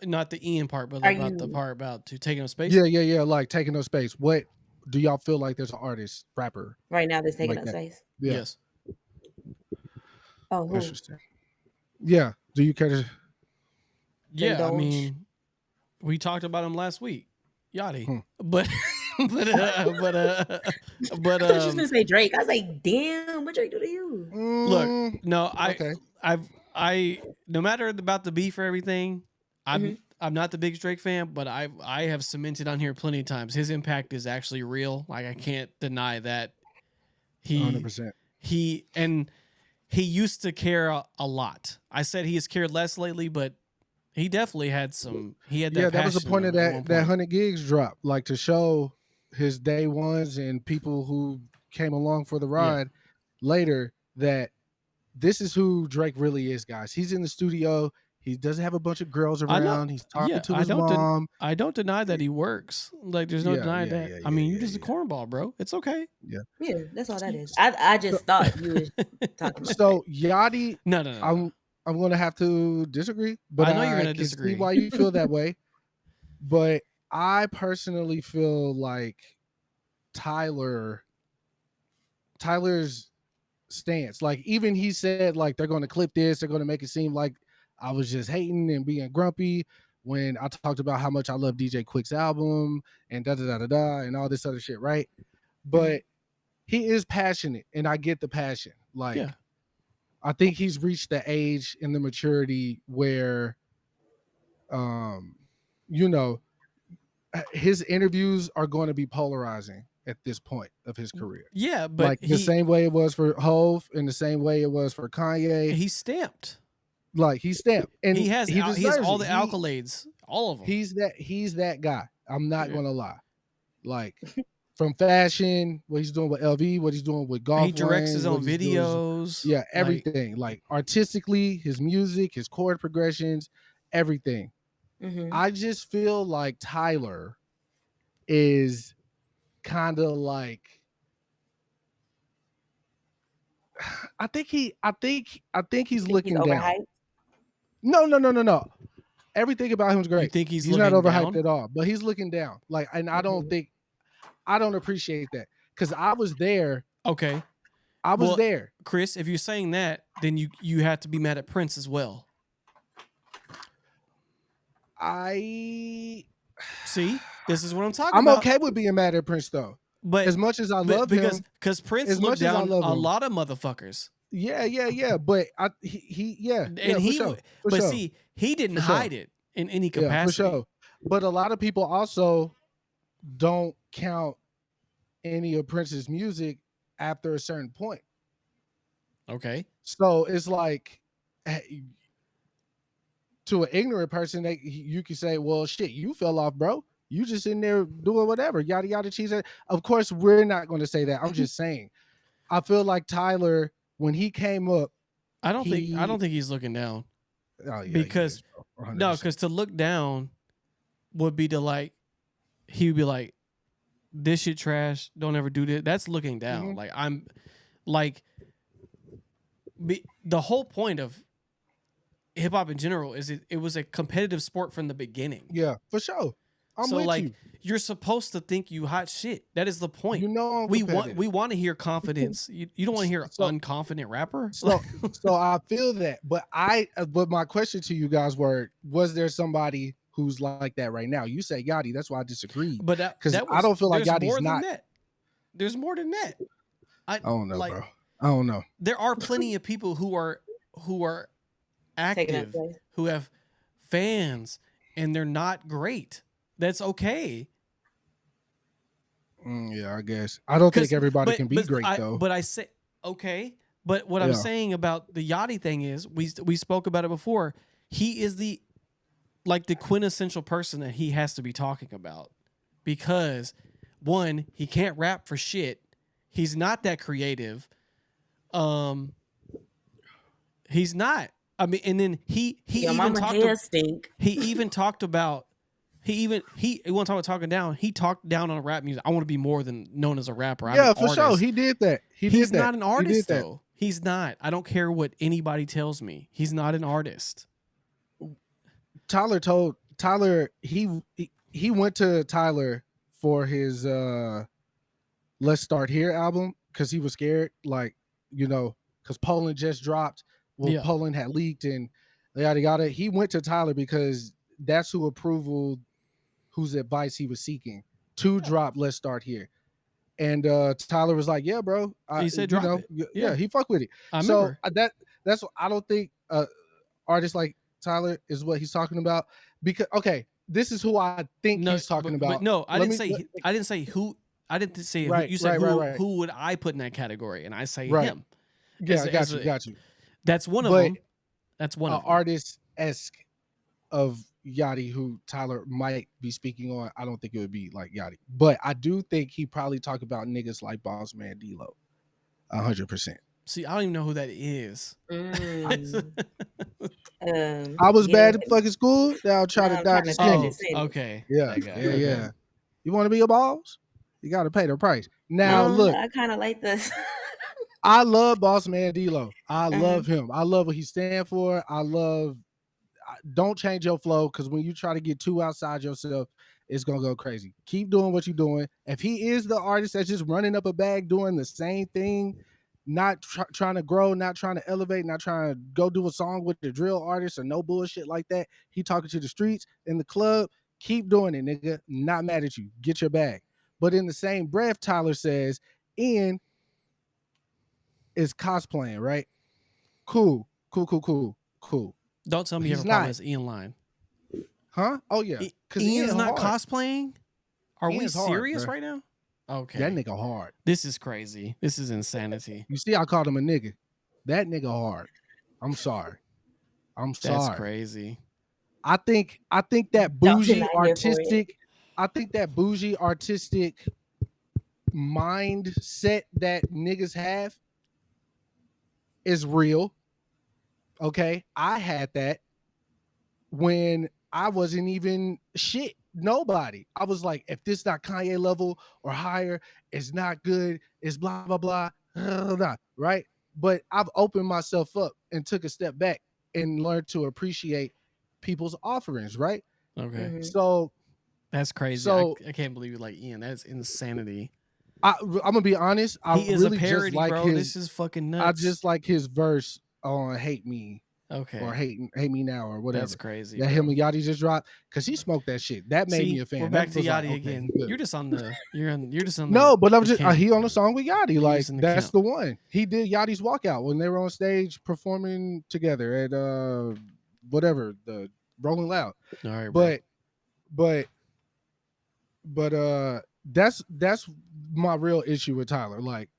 Not the Ian part, but about the part about taking up space. Yeah. Like taking up space. What do y'all feel like there's an artist, rapper right now that's taking like up that? space? Yeah. Yes. Oh, who? Interesting. Yeah. Do you care to? Yeah, indulge? I mean, we talked about him last week, Yachty, but I thought you was gonna say Drake. I was like, damn, what Drake do to you? Look, no, Okay. I no matter about the beef or everything, I'm not the biggest Drake fan, but I have cemented on here plenty of times. His impact is actually real. Like, I can't deny that. 100%. He used to care a lot. I said he has cared less lately, but he definitely had some. He had that. Yeah, that was the passion point of at that 100 gigs drop, like to show his day ones and people who came along for the ride later that this is who Drake really is, guys. He's in the studio. He doesn't have a bunch of girls around. He's talking to his mom. I don't deny that he works. Like, there's no denying that. I mean, you're just a cornball, bro. It's okay. Yeah, that's all that is. I just thought you was talking about. So Yachty, no. I'm going to have to disagree, but I know you're going to can disagree. see why you feel that way. But I personally feel like Tyler's stance, like even he said like they're going to clip this, they're going to make it seem like I was just hating and being grumpy when I talked about how much I love DJ Quick's album and and all this other shit, right? But he is passionate, and I get the passion. Like, I think he's reached the age and the maturity where, his interviews are going to be polarizing at this point of his career. Yeah, but like the same way it was for Hov and the same way it was for Kanye. He's stamped. Like, he's stamped, and he has all the accolades, all of them. He's that guy. I'm not gonna lie. Like, from fashion, what he's doing with LV, what he's doing with golf. He directs his own videos. Yeah, everything. Like artistically, his music, his chord progressions, everything. I just feel like Tyler is kind of like, I think he's looking down. No. Everything about him is great. You think he's not overhyped down? at all, but he's looking down. Like, and I don't appreciate that, because I was there. Okay. I was there. Kris, if you're saying that, then you have to be mad at Prince as well. See, this is what I'm talking about. I'm okay with being mad at Prince though. But as much as I love him, because Prince looked down a lot of motherfuckers. Yeah. But see, he didn't hide it in any capacity. Yeah, for sure. But a lot of people also don't count any of Prince's music after a certain point. Okay. So it's like, to an ignorant person, you could say, well, shit, you fell off, bro. You just in there doing whatever, yada, yada, cheese. Of course, we're not going to say that. I'm just saying. I feel like Tyler, when he came up, I don't think he's looking down. Oh, yeah, because to look down would be to, like, he would be like, this shit trash, don't ever do this. That's looking down. Like, I'm like, the whole point of hip hop in general is it was a competitive sport from the beginning. Yeah, for sure. I'm with you. You're supposed to think you hot shit. That is the point. We want to hear confidence. You don't want to hear unconfident rapper. So I feel that, but my question to you guys was there somebody who's like that right now. You say Yachty, that's why I disagree. But because I don't feel like there's Yachty's more not. than that. There's more than that. I don't know, bro. I don't know. There are plenty of people who are active, who have fans, and they're not great. That's okay. Yeah, I guess. I don't think everybody can be great though. But I say okay. But what I'm saying about the Yachty thing is, we spoke about it before. He is the quintessential person that he has to be talking about, because one, he can't rap for shit. He's not that creative. He's not. I mean, and then he even talked about one time talking down. He talked down on rap music. I want to be more than known as a rapper. Yeah, for sure. He did that. He's not an artist though. He's not. I don't care what anybody tells me. He's not an artist. Tyler told Tyler he went to Tyler for his Let's Start Here album because he was scared, like, because Poland just dropped. Well, Poland had leaked and yada yada. He went to Tyler because that's whose advice he was seeking to drop Let's Start Here. And Tyler was like, "Yeah, bro." He said, "Drop it." Yeah, he fucked with it. So that's what I don't think artists like Tyler is what he's talking about. Because this is who I think he's talking about. But no, I didn't say who. I didn't say who. You said who would I put in that category, and I say him. Yeah, got you. That's one of them. That's one of them. Artist-esque of Yachty, who Tyler might be speaking on. I don't think it would be like Yachty, but I do think he probably talk about niggas like Boss Man D-Lo, 100%. See, I don't even know who that is. I was bad at fucking school. Now I'm trying to dodge the standards. Okay. Yeah. You want to be a boss? You got to pay the price. Now look, I kind of like this. I love Boss Man D-Lo. I love him. I love what he stands for. Don't change your flow, because when you try to get too outside yourself, it's gonna go crazy. Keep doing what you're doing. If he is the artist that's just running up a bag, doing the same thing, not trying to grow, not trying to elevate, not trying to go do a song with the drill artist or no bullshit like that, he talking to the streets in the club, keep doing it, nigga. Not mad at you. Get your bag. But in the same breath, Tyler says, Ian is cosplaying, right? Cool. Don't tell me you have a problem with Ian line. Huh? Oh yeah. Because Ian's not cosplaying? Are we serious hard, right now? Okay. That nigga hard. This is crazy. This is insanity. You see, I called him a nigga. That nigga hard. I'm sorry. That's crazy. I think that bougie artistic mindset that niggas have is real. Okay, I had that when I wasn't even shit. Nobody. I was like, if this not Kanye level or higher, it's not good. It's blah blah blah. Right? But I've opened myself up and took a step back and learned to appreciate people's offerings. Right? Okay. So that's crazy. So I can't believe you like Ian. That's insanity. I'm gonna be honest. He is really a parody, just like bro. This is fucking nuts. I just like his verse on "Hate Me." Okay. Or hate me now or whatever. That's crazy. That bro. Him and Yachty just dropped because he smoked that shit. That made me a fan. We're back to Yachty again. You're just on the. No, but I'm just he on the song with Yachty. Like that's the one. He did Yachty's walkout when they were on stage performing together at whatever, the Rolling Loud. All right, but that's my real issue with Tyler. Like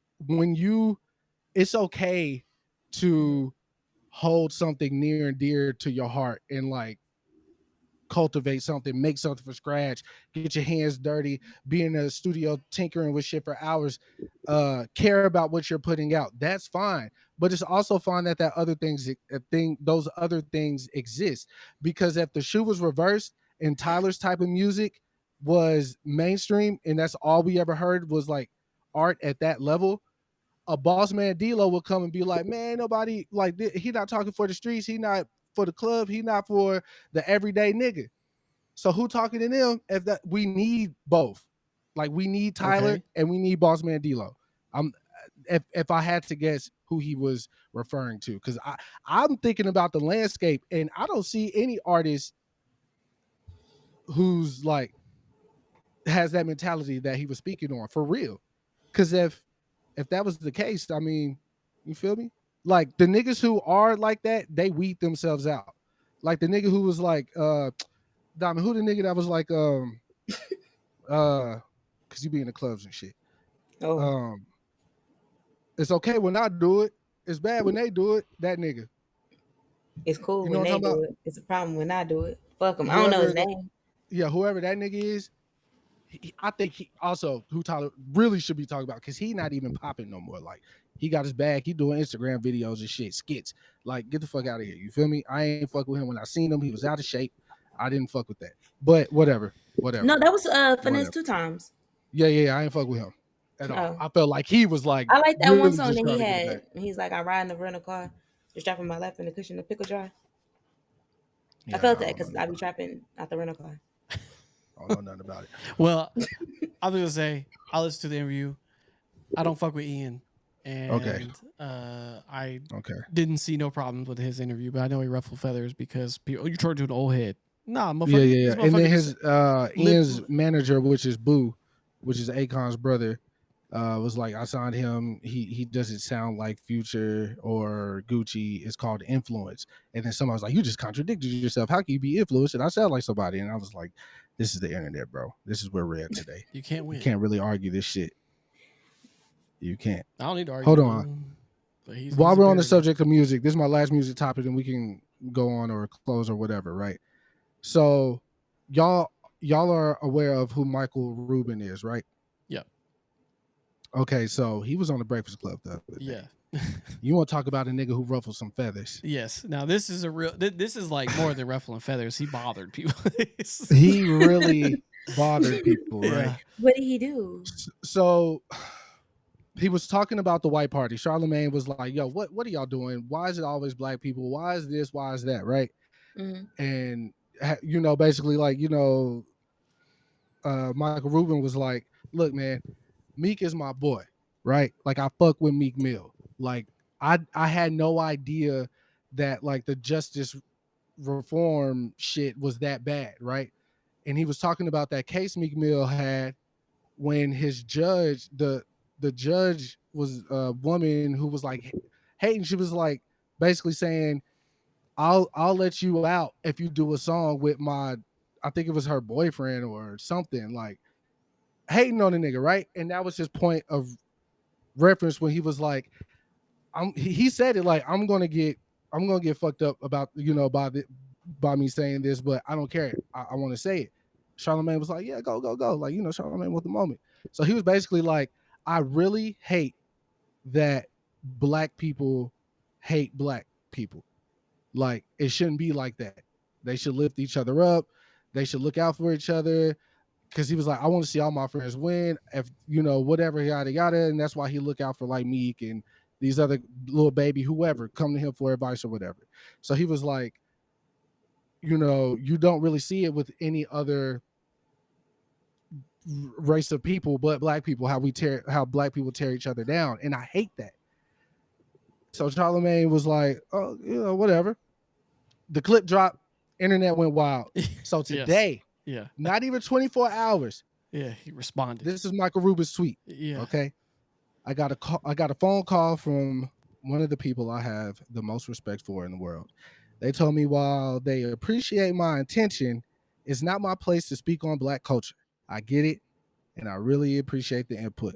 it's okay to hold something near and dear to your heart and like cultivate something, make something from scratch, get your hands dirty, be in a studio tinkering with shit for hours, care about what you're putting out. That's fine. But it's also fine that those other things exist. Because if the shoe was reversed and Tyler's type of music was mainstream and that's all we ever heard was like art at that level, a Boss Man D-Lo will come and be like, man, nobody like he not talking for the streets, he not for the club, he not for the everyday nigga. So who talking to them? We need both. Like we need Tyler and we need Boss Man D-Lo. If I had to guess who he was referring to, because I'm thinking about the landscape and I don't see any artists who's like has that mentality that he was speaking on for real. Because if that was the case, I mean, you feel me? Like the niggas who are like that, they weed themselves out. Like the nigga who was like, Diamond, who the nigga that was like, because you be in the clubs and shit. Oh, It's okay when I do it. It's bad when they do it. That nigga. it's cool You know when what I'm they talking do about? it. It's a problem when I do it. Fuck him. I don't know his Whoever that, name. yeah, whoever that nigga is, I think he also who Tyler really should be talking about because he not even popping no more. Like he got his bag, he doing Instagram videos and shit, skits. Like get the fuck out of here. You feel me? I ain't fuck with him when I seen him. He was out of shape. I didn't fuck with that. But whatever. No, that was Finesse Whatever. 2 Times. Yeah, I ain't fuck with him at all. Oh, I felt like he was like I like that one really song just that trying he to get it had. back. He's like, I ride in the rental car, just strapping my lap in the cushion, the pickle jar. I Yeah, felt I that don't know because I nothing be about it. trapping out the rental car. I don't know nothing about it. Well, I was gonna say I listened to the interview. I don't fuck with Ian, Okay. and I Okay. didn't see no problems with his interview, but I know he ruffled feathers because people, you turned to an old head. Nah, Yeah. motherfucker, this And motherfucker then just his lip. Ian's manager, which is Boo, which is Akon's brother, was like, I signed him. He doesn't sound like Future or Gucci. It's called influence. And then somebody was like, you just contradicted yourself. How can you be influenced? And I sound like somebody. And I was like, this is the internet, bro. This is where we're at today. You can't win. You can't really argue this shit. You can't. I don't need to argue. Hold on. But he's While a we're on the barrier. subject of music, this is my last music topic, and we can go on or close or whatever, right? So, y'all are aware of who Micheal Rubin is, right? Yep. Okay, so he was on the Breakfast Club the other day. Yeah. You want to talk about a nigga who ruffled some feathers? Yes. Now this is a real. This is like more than ruffling feathers. He bothered people. He really bothered people, right? Yeah. What did he do? So he was talking about the white party. Charlemagne was like, "Yo, what are y'all doing? Why is it always black people? Why is this? Why is that?" Right? Mm-hmm. And basically, like, Micheal Rubin was like, "Look, man, Meek is my boy, right? Like I fuck with Meek Mill. Like I had no idea that like the justice reform shit was that bad, right?" And he was talking about that case Meek Mill had when his judge, the judge was a woman who was like hating. She was like basically saying, I'll let you out if you do a song with my, I think it was her boyfriend or something, like hating on the nigga, right? And that was his point of reference when he was like, he said it like, I'm gonna get fucked up about, by me saying this, but I don't care. I want to say it. Charlemagne was like, yeah, go. Like, Charlemagne with the moment. So he was basically like, I really hate that black people hate black people. Like, it shouldn't be like that. They should lift each other up. They should look out for each other. Because he was like, I want to see all my friends win. If, whatever, yada, yada. And that's why he look out for like Meek and these other little baby, whoever, come to him for advice or whatever. So he was like, you don't really see it with any other race of people but black people, how black people tear each other down. And I hate that. So Charlemagne was like, oh, whatever. The clip dropped, internet went wild. So today, yeah, not even 24 hours. Yeah, he responded. This is Micheal Rubin's tweet. Yeah. Okay. I got a phone call from one of the people I have the most respect for in the world. They told me while they appreciate my intention, it's not my place to speak on black culture. I get it, and I really appreciate the input.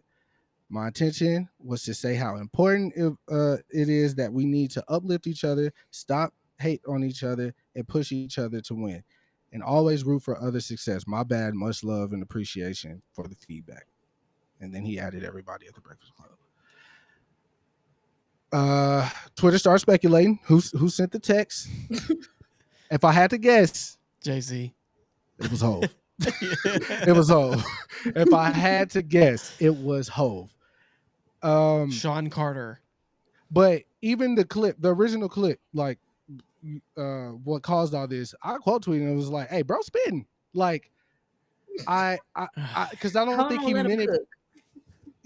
My intention was to say how important it is that we need to uplift each other, stop hate on each other, and push each other to win, and always root for other success. My bad, much love and appreciation for the feedback. And then he added everybody at the Breakfast Club. Twitter started speculating who sent the text. If I had to guess, Jay-Z. It was Hov. It was Hov. If I had to guess, it was Hov. Sean Carter. But even the original clip, like what caused all this, I quote tweeted and it was like, "Hey, bro, spitting." Like, because I don't think he meant it.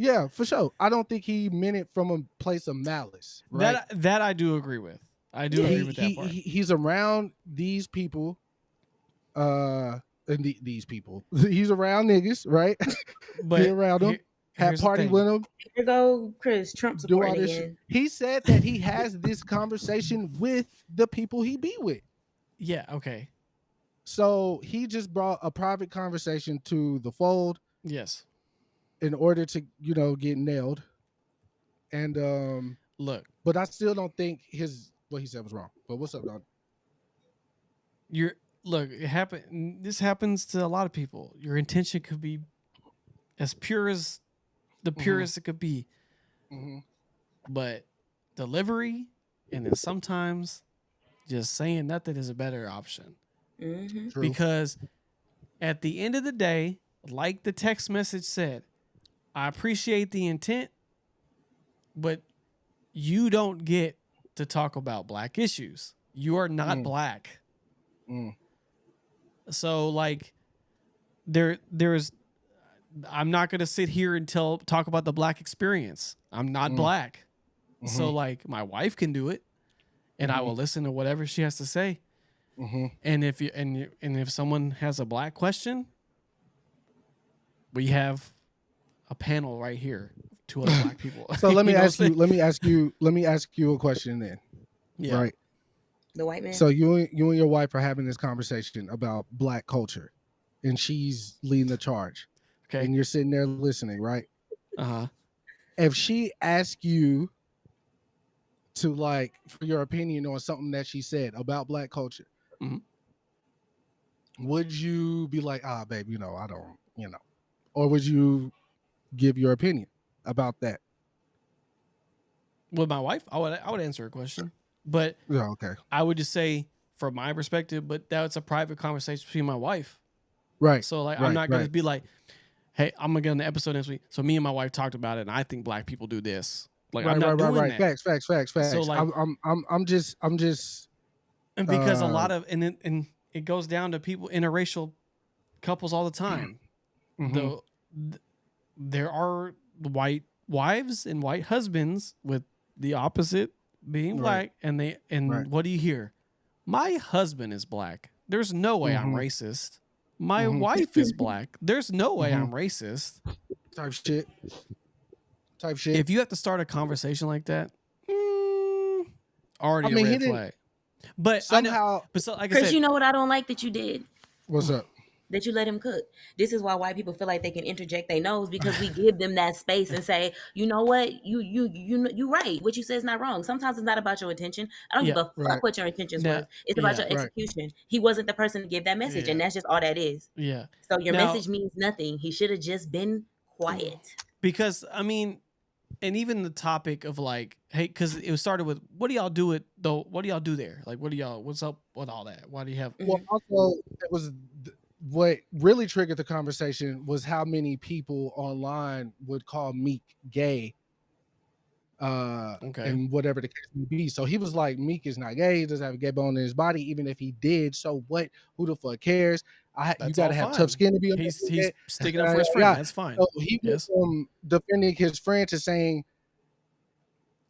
Yeah, for sure. I don't think he meant it from a place of malice. Right? That I do agree with. I do agree with that part. He's around these people, and these people. He's around niggas, right? But Be around them, have here's the party thing. with them. Here go Kris, Trump Do all supporting this again. shit. He said that he has this conversation with the people he be with. Yeah, okay. So he just brought a private conversation to the fold. Yes. In order to, get nailed. And look, but I still don't think what he said was wrong. But what's up, dog? This happens to a lot of people. Your intention could be as pure as the purest it could be. Mm-hmm. But delivery, and then sometimes just saying nothing is a better option. Mm-hmm. Because at the end of the day, like the text message said, I appreciate the intent, but you don't get to talk about black issues. You are not black. So like there's I'm not going to sit here and talk about the black experience. I'm not black. So like my wife can do it and I will listen to whatever she has to say. And if someone has a black question, we have a panel right here, two other black people. So let me ask you a question then. Yeah. Right. The white man. So you and your wife are having this conversation about black culture, and she's leading the charge. Okay. And you're sitting there listening, right? Uh-huh. If she asks you to for your opinion on something that she said about black culture, would you be like, babe, I don't, or would you give your opinion about that? With my wife, I would answer a question, but okay. I would just say from my perspective, but that's a private conversation between my wife. Right. So I'm not going to be like, hey, I'm going to get on the episode next week. So me and my wife talked about it, and I think black people do this. I'm not doing that. Facts. So I'm just. And because a lot of and it goes down to people, interracial couples all the time. There are white wives and white husbands with the opposite being black, and what do you hear? My husband is black. There's no way I'm racist. My wife is black. There's no way I'm racist. Type shit. If you have to start a conversation like that, already a red flag. But somehow, like Kris, I said, you know what I don't like that you did? What's up? That you let him cook. This is why white people feel like they can interject their nose, because we give them that space and say, you know what, you right. What you say is not wrong. Sometimes it's not about your intention. I don't give a fuck what your intentions was. It's about your execution. He wasn't the person to give that message, and that's just all that is. Yeah. So your message means nothing. He should have just been quiet. Because and even the topic of hey, because it was started with, what do y'all do there? Like, what's up with all that? Why do you have? Well, also it was. What really triggered the conversation was how many people online would call Meek gay, and whatever the case may be. So he was like, Meek is not gay. He doesn't have a gay bone in his body. Even if he did, so what? Who the fuck cares? You got to have tough skin to be. He's sticking up for his friend. That's fine. So he went from defending his friend to saying,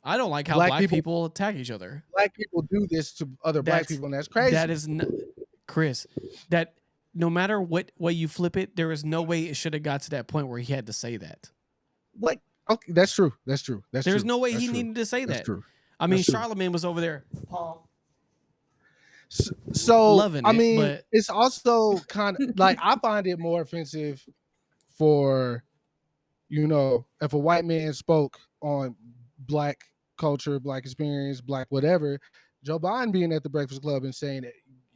I don't like how black people attack each other. Black people do this to other black people, and that's crazy. That is Kris. That. No matter what way you flip it, there is no way it should have got to that point where he had to say that. What? Okay, that's true. There's no way he needed to say that. True. Charlemagne was over there. So loving it, but it's also kind of like, I find it more offensive for, if a white man spoke on black culture, black experience, black whatever, Joe Biden being at the Breakfast Club and saying that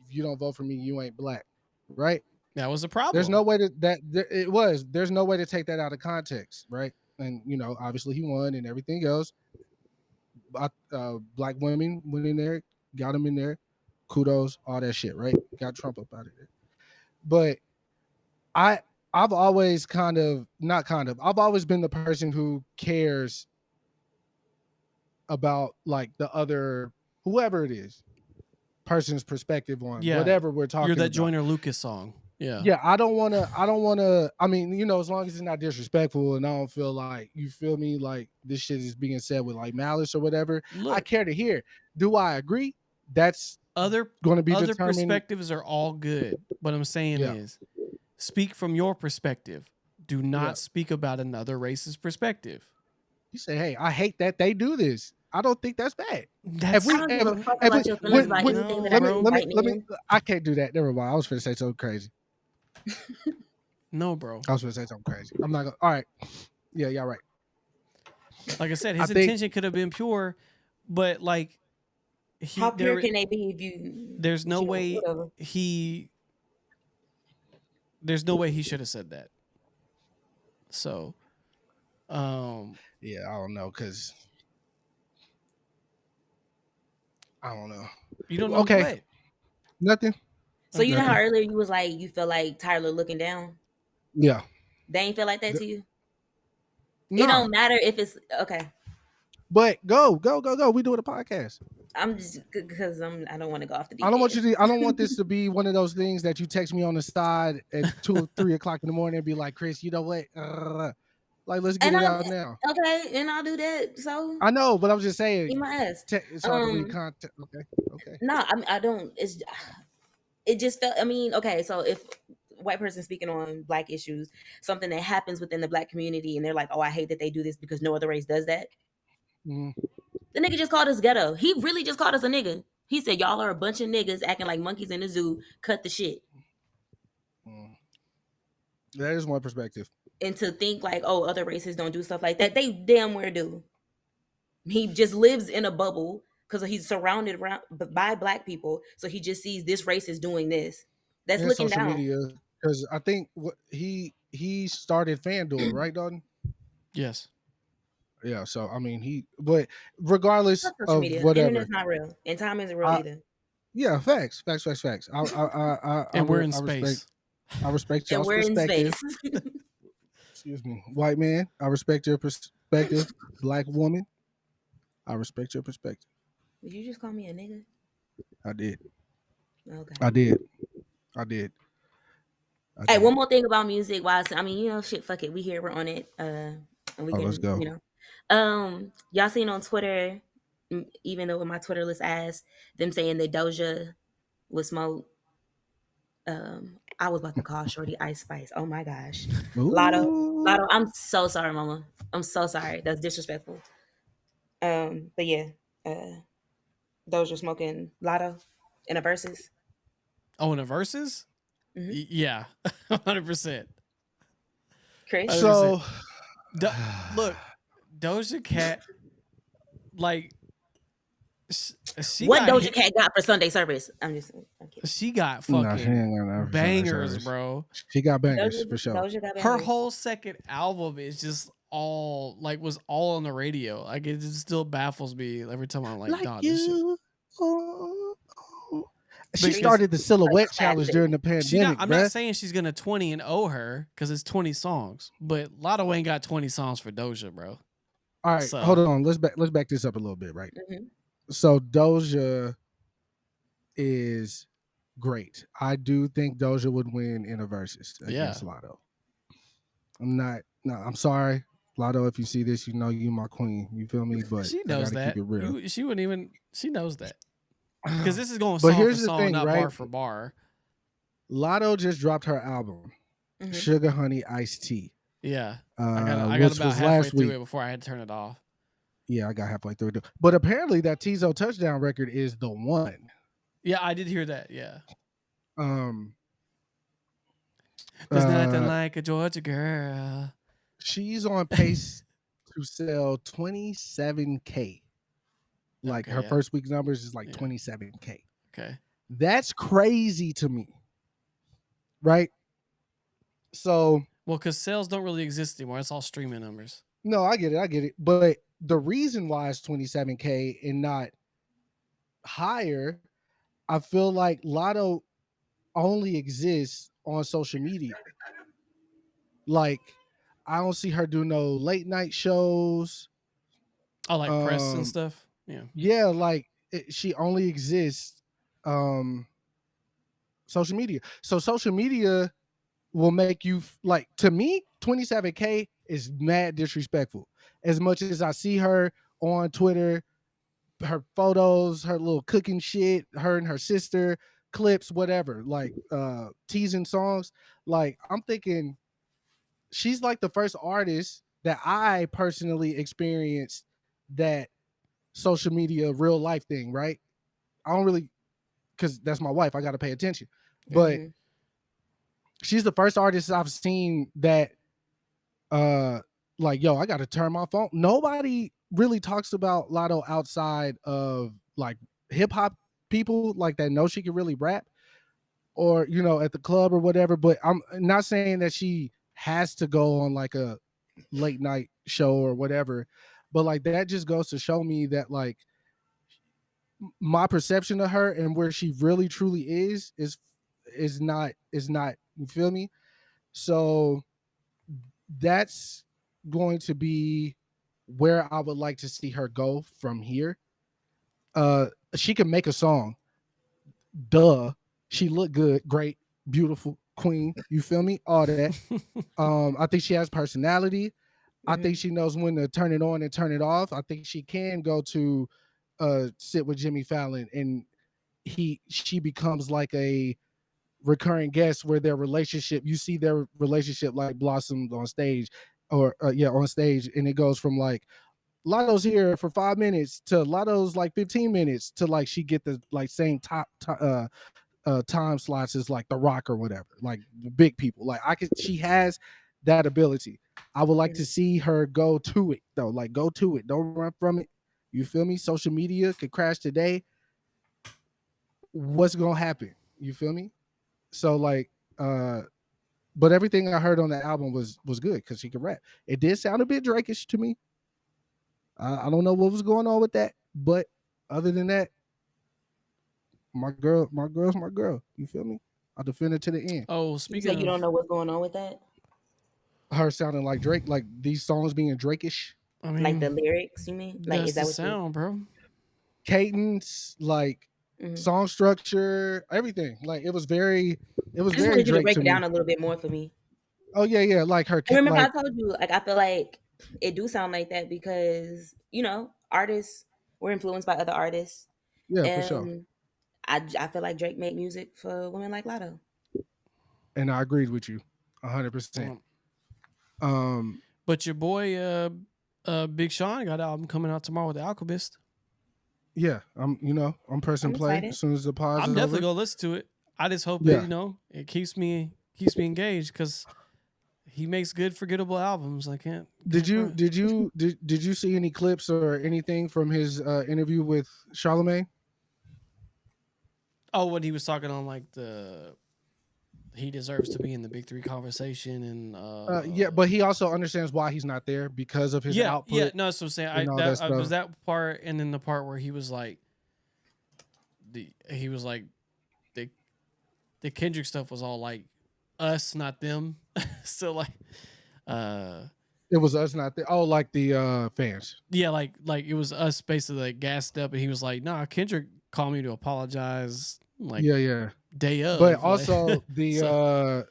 if you don't vote for me, you ain't black. Right, that was a problem. There's no way there's no way to take that out of context, right? And obviously he won and everything else. Black women went in there, got him in there, kudos, all that shit, right? Got Trump up out of there. But I've always I've always been the person who cares about the other, whoever it is, person's perspective on whatever we're talking about. You're that Joyner Lucas song. Yeah. I don't want to, as long as it's not disrespectful and I don't feel like, you feel me, like this shit is being said with malice or whatever. Look, I care to hear. Do I agree? That's going to be other perspectives are all good. What I'm saying is, speak from your perspective. Do not speak about another race's perspective. You say, hey, I hate that they do this. I don't think that's bad. I don't give a fuck about your feelings about anything that I do right now. I can't do that. Never mind. I was going to say something crazy. No, bro. I was going to say something crazy. I'm not going to. All right. Yeah, y'all right. Like I said, his intention could have been pure, but like, how pure can they be if you? There's no way There's no way he should have said that. So, yeah, I don't know, cause I don't know. You don't know what? Nothing. So you know how earlier you was like you feel like Tyler looking down? Yeah. They ain't feel like that to you? No. It don't matter if it's okay. But go. We doing a podcast. I'm just because I don't want to go off the deep I don't want end. you to. I don't want this to be one of those things that you text me on the side at 2 or 3 o'clock in the morning and be like, Chris, you know what? Like, let's get it out now. Okay, and I'll do that. So I know, but I'm just saying. Eat my ass. It's hard to read content. Okay. No, I don't. It just felt. I mean, okay. So if white person speaking on black issues, something that happens within the black community, and they're like, "Oh, I hate that they do this because no other race does that." Mm-hmm. The nigga just called us ghetto. He really just called us a nigga. He said, "Y'all are a bunch of niggas acting like monkeys in the zoo. Cut the shit." That is one perspective. And to think like, oh, other races don't do stuff like that, they damn well do. He just lives in a bubble because he's surrounded by black people, so he just sees this race is doing this. That's looking social down. Media, because I think he started FanDuel, right, Dalton? Yes. Yeah. So I mean, but regardless of media. whatever, Internet's not real, and time isn't real either. Yeah, facts. And we're in space. I respect y'all's perspective. Excuse me, white man. I respect your perspective. Black woman. I respect your perspective. Did you just call me a nigga? I did. Okay. I did. Hey, one more thing about music. I mean, you know, shit. Fuck it. We here. We're on it. And we can, let's go. You know, y'all seen on Twitter, even though my Twitter list asked them saying that Doja was smoke. I was about to call Shorty Ice Spice. Oh my gosh. Latto, I'm so sorry, mama. I'm so sorry. That's disrespectful. But yeah, Doja smoking Latto in a versus. Oh, in a versus? Mm-hmm. Yeah, 100%. Chris? So, look, Doja Cat, like, what Doja Cat got for Sunday service? I'm kidding. She got fucking bangers, bro. She got bangers for sure. Her whole second album is just all was all on the radio. Like it just still baffles me every time I'm like, dog, this shit. She started the silhouette challenge during the pandemic. I'm not saying she's gonna 20 and owe her because it's 20 songs, but Latto ain't got 20 songs for Doja, bro. All right, hold on. Let's back this up a little bit, right? Mm-hmm. So Doja is great. I do think Doja would win in a versus against Latto. I'm sorry, Latto, if you see this, you know you my queen. You feel me? But she knows that. Keep it real. She knows that. Because this is going song for song, not bar for bar. Latto just dropped her album, Sugar Honey Iced Tea. Yeah. I got about halfway through it before I had to turn it off. Yeah, I got halfway through it. But apparently that Tizo Touchdown record is the one. Yeah, I did hear that. Yeah. There's nothing like a Georgia girl. She's on pace to sell 27K. Like her first week's numbers is like 27K. Okay. That's crazy to me. Right? So. Well, because sales don't really exist anymore. It's all streaming numbers. No, I get it. But the reason why it's 27K and not higher, I feel like Latto only exists on social media. Like, I don't see her do no late night shows. Oh, like press and stuff? Yeah. Yeah, like she only exists social media. So social media will make you like, to me, 27K is mad disrespectful. As much as I see her on Twitter, her photos, her little cooking shit, her and her sister clips, whatever, like teasing songs. Like I'm thinking she's like the first artist that I personally experienced that social media real life thing, right? I don't really, because that's my wife, I got to pay attention. But she's the first artist I've seen that like, yo, I got to turn my phone. Nobody really talks about Latto outside of like hip hop people like that know she can really rap, or you know, at the club or whatever. But I'm not saying that she has to go on like a late night show or whatever, but like that just goes to show me that like my perception of her and where she really truly is not, you feel me? So that's going to be where I would like to see her go from here. She can make a song. Duh. She look good, great, beautiful, queen. You feel me? All that. I think she has personality. I think she knows when to turn it on and turn it off. I think she can go to sit with Jimmy Fallon and she becomes like a recurring guest where their relationship, you see their relationship like blossomed on stage, or on stage, and it goes from like Latto's here for 5 minutes to Latto's like 15 minutes to like she get the like same time slots as like The Rock or whatever, like the big people. Like she has that ability. I would like to see her go to it though, like go to it, don't run from it. You feel me? Social media could crash today. What's gonna happen? You feel me? So like, but everything I heard on the album was good because she could rap. It did sound a bit Drake-ish to me. I don't know what was going on with that, but other than that, my girl's my girl. You feel me? I'll defend her to the end. Oh, speaking of, you don't know what's going on with that? Her sounding like Drake, like these songs being Drake-ish. I mean, like the lyrics, you mean? Like, is that the what sound, bro? Cadence, like song structure, everything. Like it was very I just very wanted you to Drake break to it me. down a little bit more for me. Oh yeah, like her. I remember like, I told you, like, I feel like it do sound like that because, you know, artists were influenced by other artists. yeah, for sure. And I feel like Drake made music for women like Latto. And I agreed with you 100%. But your boy Big Sean got an album coming out tomorrow with The Alchemist. Yeah, I'm pressing play as soon as the pause is over. I'm definitely gonna listen to it. I just hope that, it keeps me engaged because he makes good forgettable albums. I can't. Did you see any clips or anything from his interview with Charlemagne? Oh, when he was talking on like he deserves to be in the Big Three conversation, and yeah, but he also understands why he's not there because of his output. Yeah, no, that's what I'm saying. Was that part, and then the part where he was like, the Kendrick stuff was all like us, not them. So like, it was us, not the like the fans. Yeah, like it was us basically like gassed up, and he was like, "Nah, Kendrick called me to apologize." Like, yeah, day of. But also the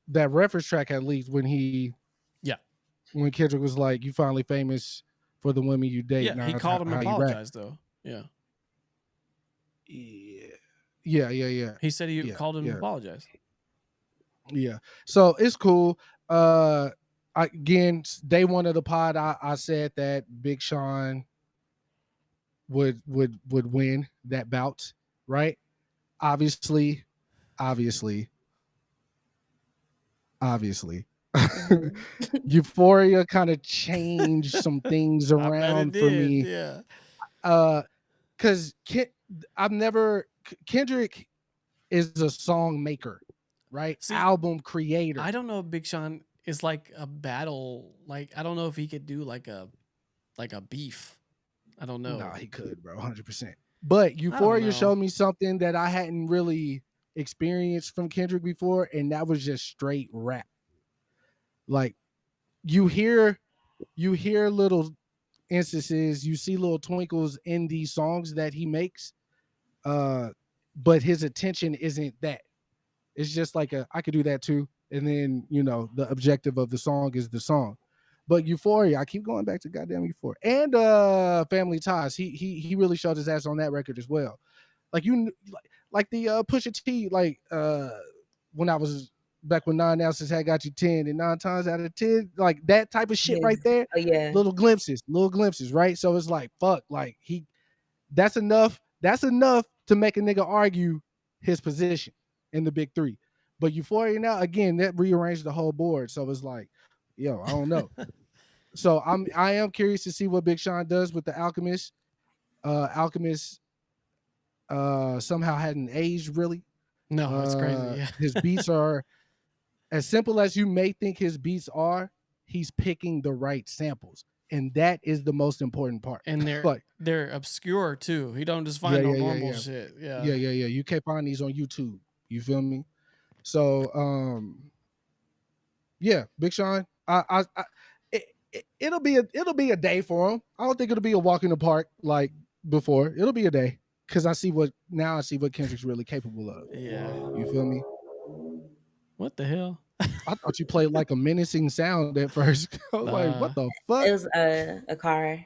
that reference track had leaked when when Kendrick was like, "You finally famous for the women you date." Yeah, he called him apologize though. Yeah. He said he called him apologize. Yeah. So it's cool. Again, day one of the pod, I said that Big Sean would win that bout, right? Obviously. Euphoria kind of changed some things around for me. Yeah. Because Kendrick is a song maker, right? See, album creator. I don't know if Big Sean is like a battle. Like, I don't know if he could do like a beef. I don't know. No, he could, bro, 100%. But Euphoria showed me something that I hadn't really experienced from Kendrick before, and that was just straight rap. Like, you hear little instances, you see little twinkles in these songs that he makes, but his attention isn't that. It's just like I could do that too, and then the objective of the song is the song. But Euphoria, I keep going back to goddamn Euphoria and Family Ties. He really showed his ass on that record as well. Like like the Pusha T, like when I was back when 9 ounces had got you 10 and 9 times out of 10, like that type of shit right there. Oh yeah. Little glimpses, right? So it's like fuck, like that's enough to make a nigga argue his position in the big three. But Euphoria now, again, that rearranged the whole board. So it's like, yo, I don't know. So I am curious to see what Big Sean does with the Alchemist. Alchemist somehow hadn't aged really. No, it's crazy. Yeah. His beats are as simple as you may think his beats are. He's picking the right samples, and that is the most important part. And they're obscure too. He don't just find normal shit. Yeah. Yeah. You can't find these on YouTube. You feel me? So yeah, Big Sean. It'll be a day for him. I don't think it'll be a walk in the park like before. It'll be a day because I see what Kendrick's really capable of. Yeah. You feel me? What the hell? I thought you played like a menacing sound at first. I was like, what the fuck? It was a car.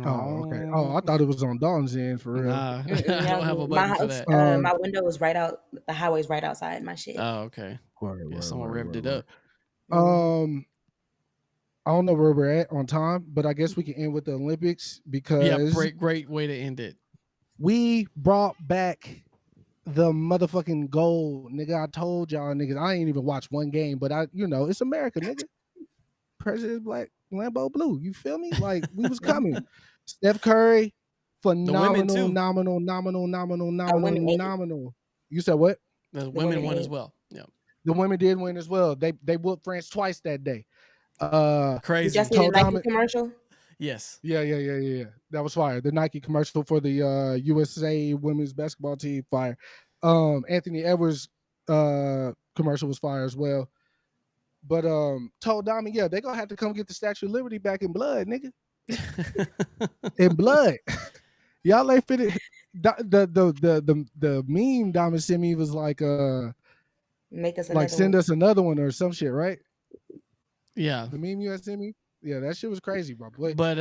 Oh, okay. Oh, I thought it was on Dawn's end for real. Nah, I don't have a button for that. My window was right out. The highway's right outside my shit. Oh, okay. Someone revved it up. I don't know where we're at on time, but I guess we can end with the Olympics because great way to end it. We brought back the motherfucking gold, nigga. I told y'all niggas, I ain't even watched one game, but it's America, nigga. President's black, Lambeau blue. You feel me? Like we was coming. Steph Curry, phenomenal, nominal. You said what? The women won as well. Yeah. The women did win as well. They whooped France twice that day. Crazy. You just seen the Nike commercial? Yes. Yeah. That was fire. The Nike commercial for the USA women's basketball team, fire. Anthony Edwards commercial was fire as well. But told Dami, yeah, they gonna have to come get the Statue of Liberty back in blood, nigga. In blood. Y'all ain't fit it. The meme Dami sent me was like make us like send us another one or some shit, right? Yeah. The meme you had sent me? Yeah, that shit was crazy, my boy. But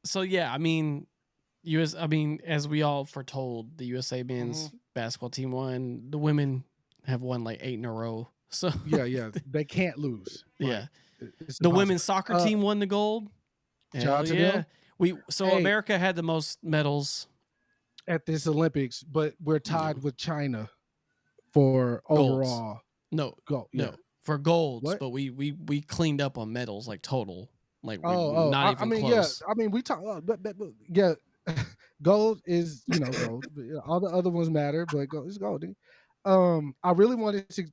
so yeah, I mean, as we all foretold, the USA men's basketball team won. The women have won like 8 in a row. So yeah, they can't lose. Yeah, the women's soccer team won the gold. Shout out to them. America had the most medals at this Olympics, but we're tied with China for overall. No, for golds, but we cleaned up on medals like total. Like not even close. Yeah, I mean we talk, but yeah, gold is gold. All the other ones matter, but it's gold. I really wanted to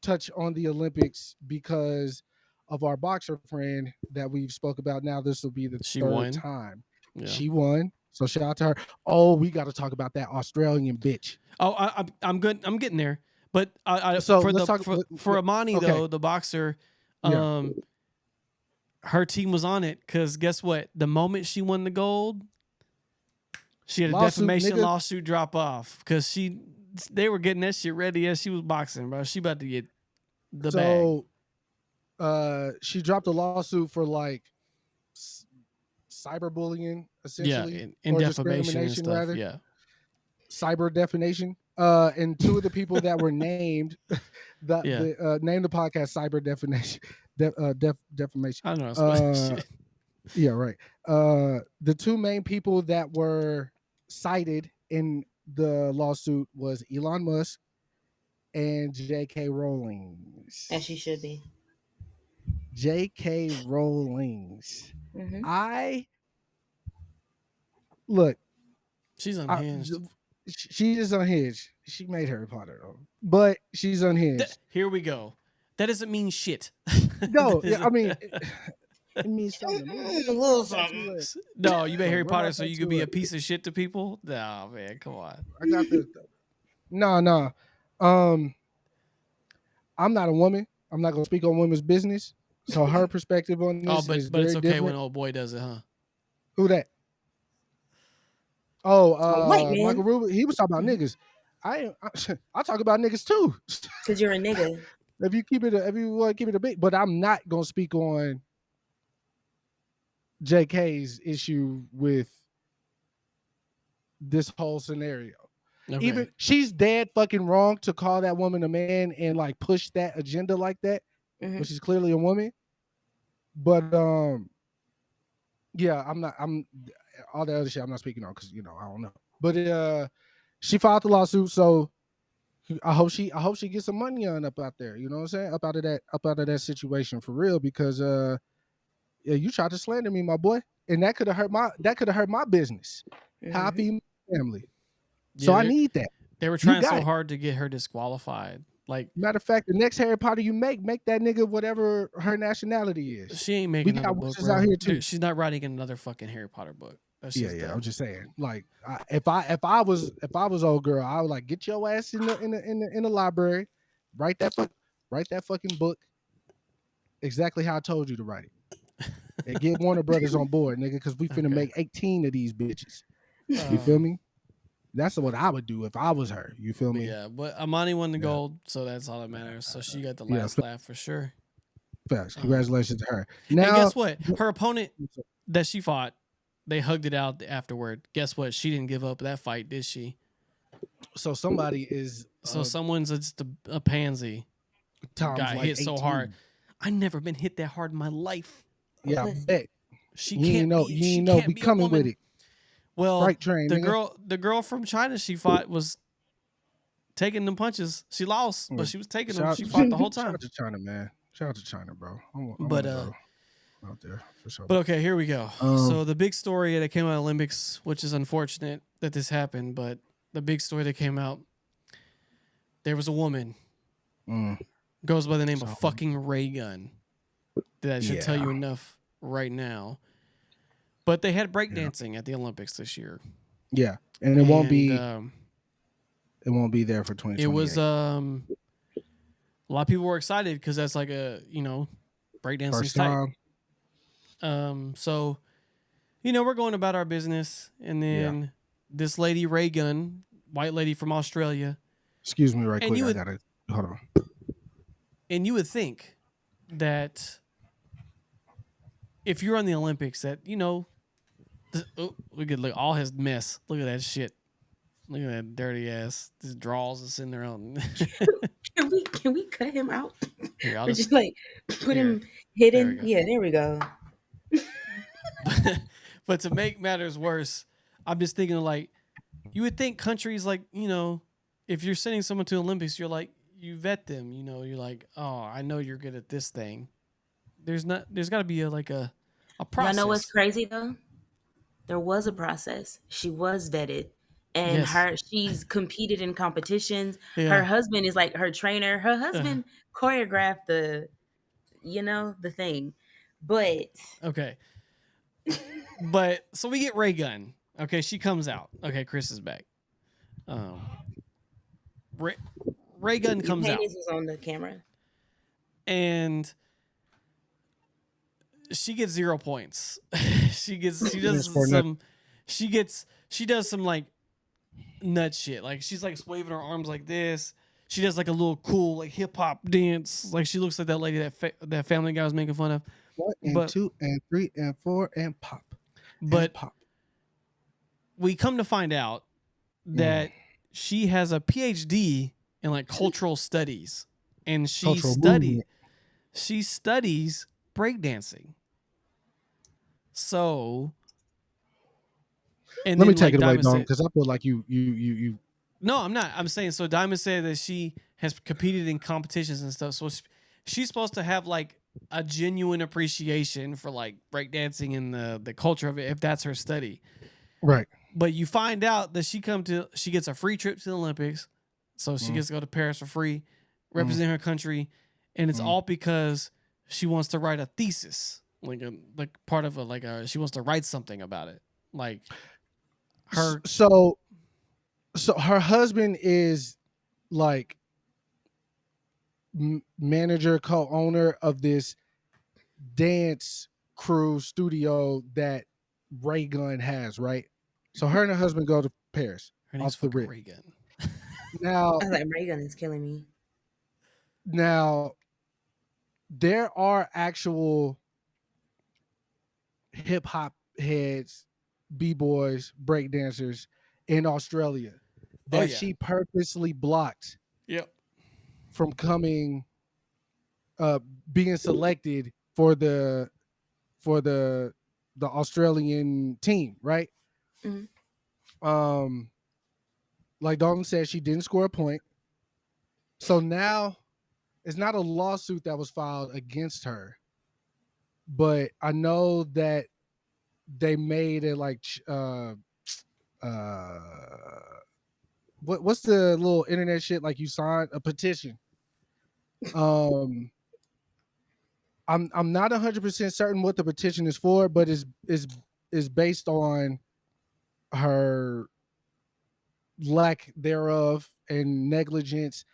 touch on the Olympics because of our boxer friend that we've spoke about. Now this will be the third time. Yeah. She won, so shout out to her. Oh, we got to talk about that Australian bitch. Oh, I'm good. I'm getting there. But for Amani though, the boxer, her team was on it because guess what? The moment she won the gold, she had a defamation lawsuit drop off because they were getting that shit ready as she was boxing, bro. She about to get the bag. She dropped a lawsuit for like cyberbullying, essentially, and defamation and stuff. Rather. Yeah, cyber defamation. And two of the people that were named, named the podcast "Cyber Defamation." Defamation. I don't know. Yeah, right. The two main people that were cited in the lawsuit was Elon Musk and J.K. Rowling. As she should be. J.K. Rowling. Mm-hmm. Look. She's unhinged. She is unhinged. She made Harry Potter though, but she's unhinged. Here we go. That doesn't mean shit. No, I mean, it means something. No, you made Harry Potter so you could be a piece of shit to people. No, man, come on. I got this. No. I'm not a woman. I'm not gonna speak on women's business. So her perspective on this is but it's very okay different. when old boy does it, huh? Who that? Micheal Rubin. He was talking about niggas. I talk about niggas too. Cause you're a nigga. If you want to keep it a bit, but I'm not gonna speak on JK's issue with this whole scenario. Okay. Even she's dead fucking wrong to call that woman a man and like push that agenda like that, which is clearly a woman. But yeah, I'm all the other shit I'm not speaking on because I don't know. But she filed the lawsuit, so I hope she gets some money on up out there. You know what I'm saying? Up out of that situation for real, because yeah, you tried to slander me, my boy, and that could have hurt my business. How I feed my family. So I need that. They were trying so hard to get her disqualified. Like, matter of fact, the next Harry Potter you make that nigga whatever her nationality is. She ain't making another book, bro. Out here too. She's not writing another fucking Harry Potter book. Yeah. I'm just saying. Like, if I was old girl, I would like get your ass in the library, write that fucking book exactly how I told you to write it, and get Warner Brothers on board, nigga, because we finna make 18 of these bitches. You feel me? That's what I would do if I was her. You feel me? Yeah, but Amani won the gold, so that's all that matters. So she got the last laugh for sure. Facts. Congratulations to her. Now, and guess what? Her opponent that she fought, they hugged it out afterward. Guess what? She didn't give up that fight, did she? So somebody is. So someone's just a pansy. Got like hit 18. So hard. I never been hit that hard in my life. Yeah, I bet. She can't be coming with it. Well, train, the girl from China she fought was taking them punches. She lost, but she was taking them. She fought the whole time. Shout out to China, man. Shout out to China, bro. But out there for sure. But okay, here we go. So the big story that came out of Olympics, which is unfortunate that this happened, but the big story that came out, there was a woman, goes by the name of fucking Ray Gun. That should tell you enough right now. But they had breakdancing at the Olympics this year. Yeah, and it won't be. It won't be there for 2028. It was a lot of people were excited because that's like a breakdancing type. So we're going about our business, and then this lady Ray Gun, white lady from Australia. Excuse me, right quick. I gotta hold on. And you would think that if you're on the Olympics, that look at all his mess. Look at that shit. Look at that dirty ass. This draws us in their own. Can we cut him out? Here, I'll just like put him hidden. There we go. But to make matters worse, I'm just thinking like you would think countries like if you're sending someone to the Olympics, you're like you vet them. You're like, oh, I know you're good at this thing. There's got to be a process. Y'all know what's crazy though? There was a process. She was vetted, and she's competed in competitions. Yeah. Her husband is like her trainer. Her husband choreographed the thing, but okay. But so we get Ray Gun. Okay, she comes out. Okay, Kris is back. Ray Gun comes out. Was on the camera, and she gets 0 points. she does some like nut shit. Like she's like waving her arms like this. She does like a little cool like hip hop dance. Like she looks like that lady that Family Guy was making fun of. 1 and 2 and 3 and 4 and pop. But we come to find out that she has a PhD in like cultural studies, and she studies breakdancing. So, and let me take it away, Don, because I feel like you. No, I'm not. I'm saying so. Diamond said that she has competed in competitions and stuff. So she's supposed to have like a genuine appreciation for like breakdancing and the culture of it, if that's her study. Right. But you find out that she gets a free trip to the Olympics, so she gets to go to Paris for free, represent her country, and it's all because she wants to write a thesis, like part of she wants to write something about it, like her. So her husband is like manager, co-owner of this dance crew studio that Ray Gun has, right? So her and her husband go to Paris. Her name's fucking Ray Gun. Now, I was like, Ray Gun is killing me. Now, there are actual hip hop heads, b-boys, breakdancers in Australia that she purposely blocked. Yep. From coming, being selected for the Australian team, right? Mm-hmm. Like Dalton said, she didn't score a point. So now it's not a lawsuit that was filed against her, but I know that they made it like what's the little internet shit, like you signed a petition. I'm not 100% certain what the petition is for, but is based on her lack thereof and negligence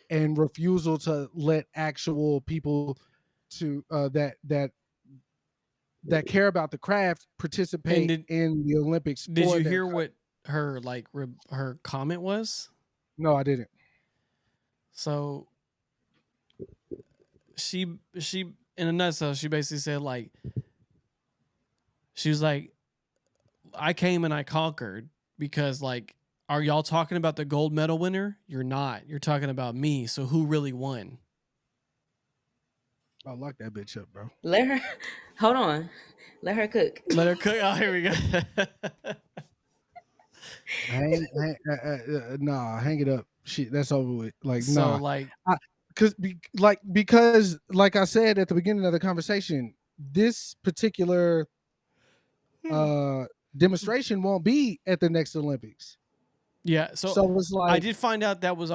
and refusal to let actual people to that care about the craft participate in the Olympics. Did you hear what her her comment was? No, I didn't. So she in a nutshell, she basically said like, she was like, I came and I conquered because like, are y'all talking about the gold medal winner? You're not. You're talking about me. So who really won? I lock that bitch up, bro. Let her hold on. Let her cook. Let her cook. Oh, here we go. Hang it up. Shit, that's over with. Like, so, nah. like, because like I said at the beginning of the conversation, this particular demonstration won't be at the next Olympics. Yeah, so it was like, I did find out that was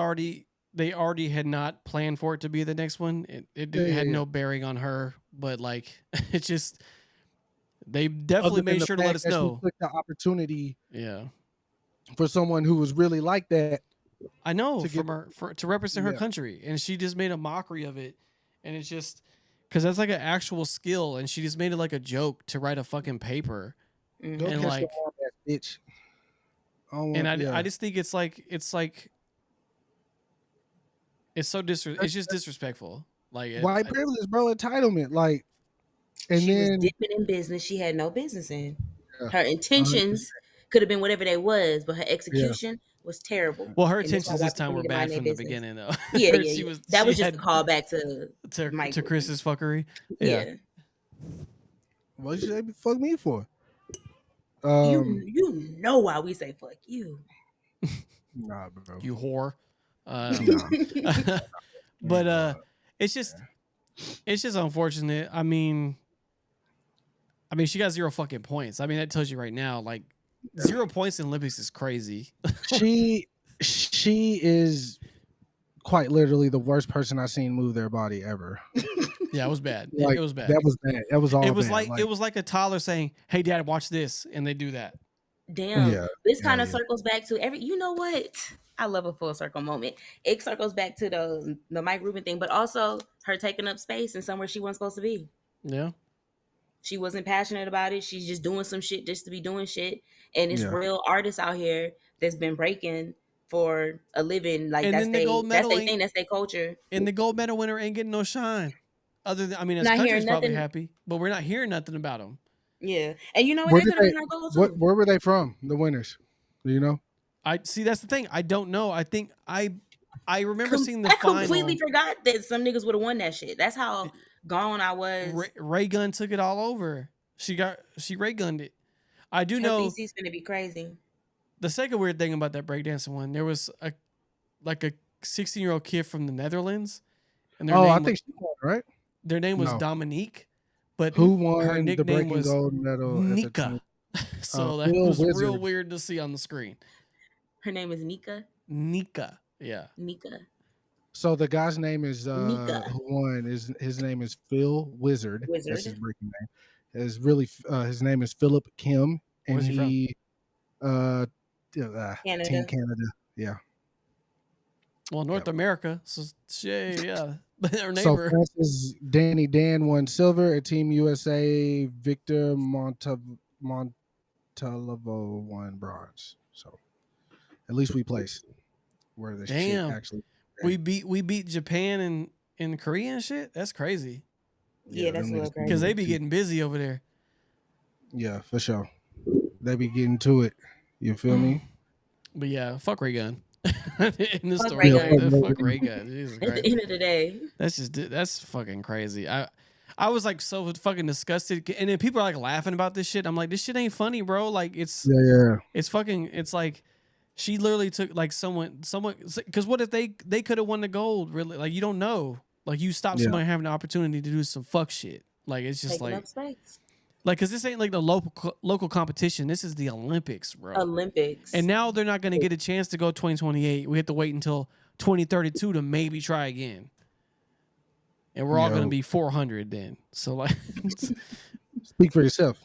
they already had not planned for it to be the next one. It had no bearing on her, but like it's just they definitely made sure to let us know. She took the opportunity, yeah, for someone who was really like that. I know, to represent her country, and she just made a mockery of it, and it's just because that's like an actual skill, and she just made it like a joke to write a fucking paper, and like, bitch. I just think it's so it's just disrespectful. Like white privilege, bro, entitlement, like. And she then was dipping in business she had no business in. Her intentions could have been whatever they was, but her execution was terrible. Well, her intentions this time were bad from the beginning, though. Yeah. That was just a callback to Chris's fuckery. Yeah. What you say fuck me for? You know why we say fuck you. Nah, bro. You whore. It's just unfortunate. I mean, she got 0 fucking points. I mean, that tells you right now, like 0 points in Olympics is crazy. she is quite literally the worst person I've seen move their body ever. Yeah, it was bad. Like, it was bad. That was bad. That was all. It was bad. it was like a toddler saying, "Hey, Dad, watch this," and they do that. Damn. This kind of circles back to you know what? I love a full circle moment. It circles back to the Mike Rubin thing, but also her taking up space in somewhere she wasn't supposed to be. Yeah. She wasn't passionate about it. She's just doing some shit just to be doing shit. And it's real artists out here that's been breaking for a living. Like that's their thing, that's their culture. And the gold medal winner ain't getting no shine. Other than, I mean, as country's probably happy, but we're not hearing nothing about them. Yeah. And you know what? They could have been our goal too. Where were they from? The winners? Do you know? I see. That's the thing. I don't know. I think I remember seeing the final. I completely forgot that some niggas would have won that shit. That's how gone I was. Ray Gun took it all over. She Ray Gunned it. I do know. BC's gonna be crazy. The second weird thing about that breakdancing one, there was a 16-year-old kid from the Netherlands, and I think she won, right? Their name was Dominique, but who won her nickname the breaking was gold medal? Nika. So that was real weird to see on the screen. Her name is Nika. Nika, yeah. Nika. So the guy's name is who won his name is Phil Wizard. That's his breaking name. His name is Philip Kim, and Where's he from? Canada. Team Canada. Yeah. Well, North America. So yeah. Our So neighbor. Francis Danny Dan won silver. At Team USA, Victor Montalvo won bronze. So at least we placed where the shit actually. We beat Japan and Korea and shit. That's crazy. Yeah, that's a little crazy. Because they be getting busy over there. Yeah, for sure. They be getting to it. You feel me? But yeah, fuck Ray Gun. in the Fuck story. Ray Like, Gun. fuck Ray Gun. Jesus At the Christ. end of the day, That's fucking crazy. I was like so fucking disgusted, and then people are like laughing about this shit. I'm like, this shit ain't funny, bro. Like it's fucking. It's like she literally took like someone. Because what if they could have won the gold? Really, like you don't know. Like you stop somebody having the opportunity to do some fuck shit. Like it's just taking like up space. Like, cause this ain't like the local competition. This is the Olympics, bro. Olympics. And now they're not gonna get a chance to go 2028. We have to wait until 2032 to maybe try again. And we're all gonna be 400 then. So like, speak for yourself.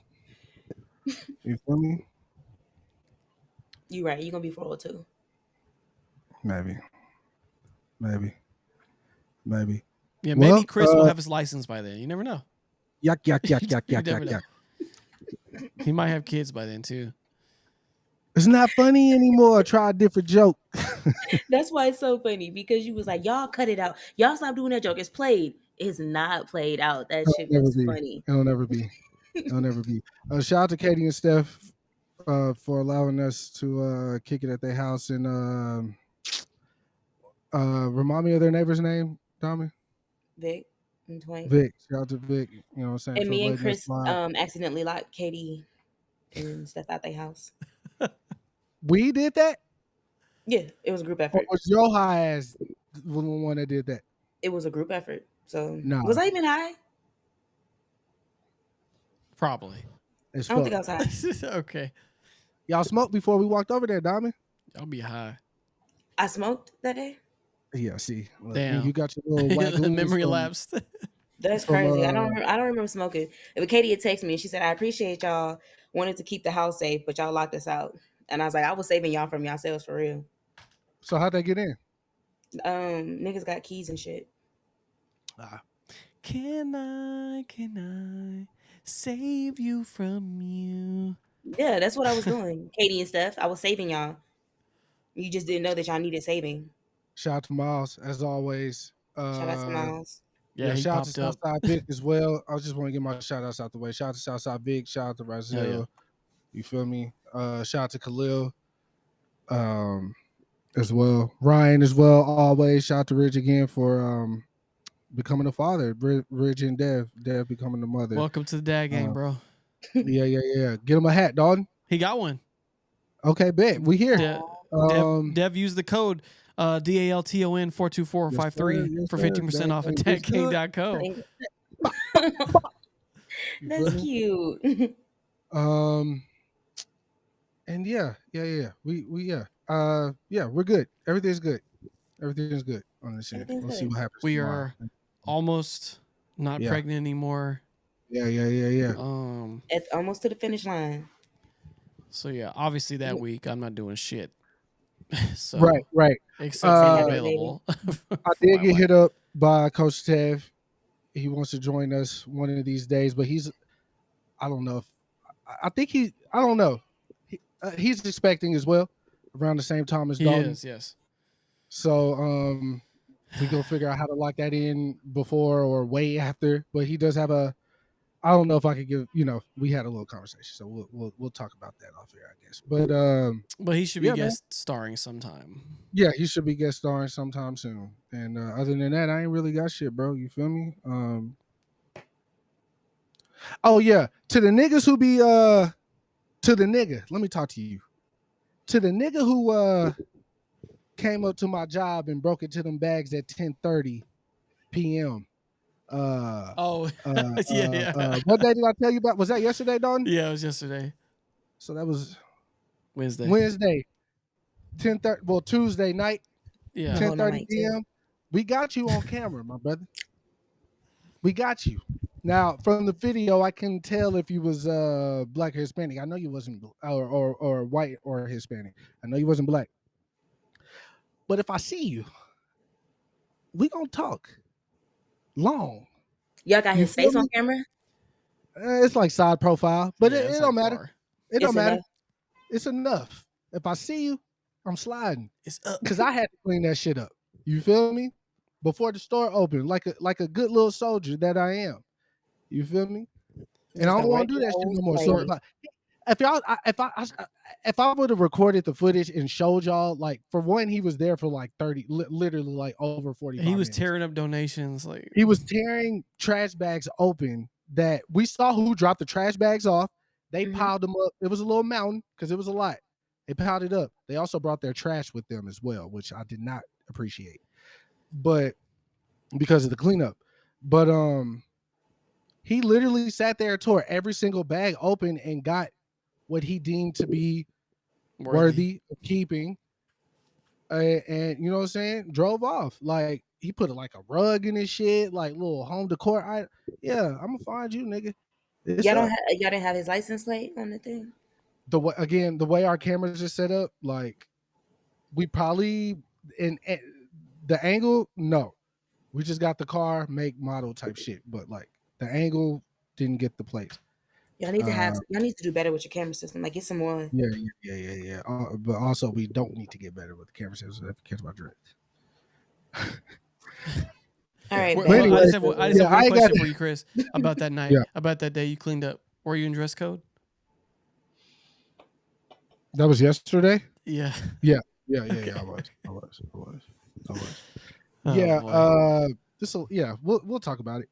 You feel me? You right. You're gonna be 402. Maybe. Yeah, maybe Kris will have his license by then. You never know. Yuck. He might have kids by then too. It's not funny anymore. Try a different joke. That's why it's so funny, because you was like, y'all cut it out. Y'all stop doing that joke. It's played. It's not played out. That shit was funny. It'll never be. Shout out to Katie and Steph for allowing us to kick it at their house, and remind me of their neighbor's name, Tommy. Vic and Twain. Vic. Shout out to Vic. You know what I'm saying? And me and Kris accidentally locked Katie and Steph out their house. We did that? Yeah, it was a group effort. Or was your high ass the one that did that? It was a group effort. So no. Was I even high? Probably. I don't think I was high. Okay. Y'all smoked before we walked over there, Dami? Y'all be high. I smoked that day? Yeah, see. Look, damn. You got your little memory lapsed. That's crazy. I don't remember smoking. But Katie had texted me and she said, I appreciate y'all wanted to keep the house safe, but y'all locked us out. And I was like, I was saving y'all from yourselves for real. So how'd they get in? Niggas got keys and shit. Can I save you from you? Yeah, that's what I was doing. Katie and Steph, I was saving y'all. You just didn't know that y'all needed saving. Shout out to Miles, as always. Shout out to Miles. Yeah, shout out to Southside Vic as well. I just want to get my shout outs out the way. Shout out to Southside Vic. Shout out to Razel. Yeah. You feel me? Shout out to Khalil as well. Ryan as well, always. Shout out to Ridge again for becoming a father. Ridge and Dev becoming the mother. Welcome to the dad gang, bro. Yeah. Get him a hat, Dalton. He got one. Okay, bet. We here. Dev used the code DALTON 42453 for 15% off at dadgang.co. That's cute. And yeah. We're good. Everything's good. Everything's good on this end. We'll see what happens. We are almost not pregnant anymore. Yeah. It's almost to the finish line. So yeah, obviously that week I'm not doing shit. So right. Except for available. I did get hit up by Coach Tev. He wants to join us one of these days, but I don't know. I don't know. He's expecting as well around the same time as Dalton. Yes. So we go figure out how to lock that in before or way after. But he does have I don't know if I could give. We had a little conversation, so we'll talk about that off here, I guess. But he should be guest starring sometime. Yeah, he should be guest starring sometime soon. And other than that, I ain't really got shit, bro. You feel me? Oh yeah, to the niggas who be to the nigga. Let me talk to you. To the nigga who came up to my job and broke into them bags at 10:30 p.m. Yeah. What day did I tell you about? Was that yesterday, Dalton? Yeah, it was yesterday. So that was Wednesday. 10:30. Well, Tuesday night. Yeah. 10:30 p.m. We got you on camera, my brother. We got you. Now, from the video, I can tell if you was black or Hispanic. I know you wasn't, or white or Hispanic. I know you wasn't black. But if I see you, we gonna talk long. Y'all got his face on camera? It's like side profile, but it don't matter. It don't matter. Enough. It's enough. If I see you, I'm sliding. It's up. Because I had to clean that shit up. You feel me? Before the store opened, like a good little soldier that I am. You feel me? And I don't want to do that shit no more. So if I would have recorded the footage and showed y'all, like, for one, he was there for like 30, literally like over 45 He was minutes. tearing up donations. Like, he was tearing trash bags open that we saw who dropped the trash bags off. They piled them up. It was a little mountain because it was a lot. They piled it up. They also brought their trash with them as well, which I did not appreciate, but because of the cleanup. But he literally sat there and tore every single bag open and got what he deemed to be worthy of keeping. And you know what I'm saying? Drove off. Like, he put like a rug in his shit, like little home decor. I'm gonna find you, nigga. Y'all didn't have his license plate on the thing. The way our cameras are set up, like, we probably in the angle. No, we just got the car, make, model type shit, but like the angle didn't get the place. Y'all need to do better with your camera system. Like, get some more. Yeah. But also, we don't need to get better with the camera system. If catch my drift. All right. Anyway, I just have one question for you, Kris, about that night, about that day you cleaned up. Were you in dress code? That was yesterday. Yeah. I was. Oh, we'll talk about it.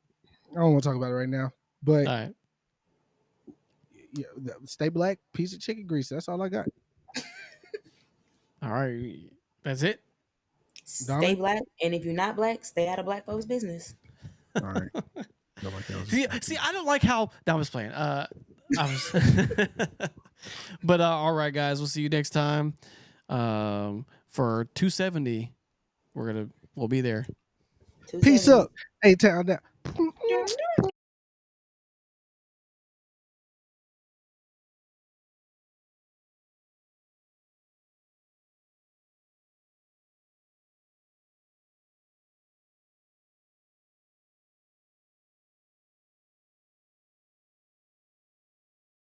I don't want to talk about it right now, but all right. Yeah, stay black, piece of chicken grease. That's all I got. All right, that's it. Stay black, and if you're not black, stay out of black folks' business. All right. See, I don't like how I was playing. But all right, guys, we'll see you next time. For 270, we'll be there. Peace up. Hey, town down.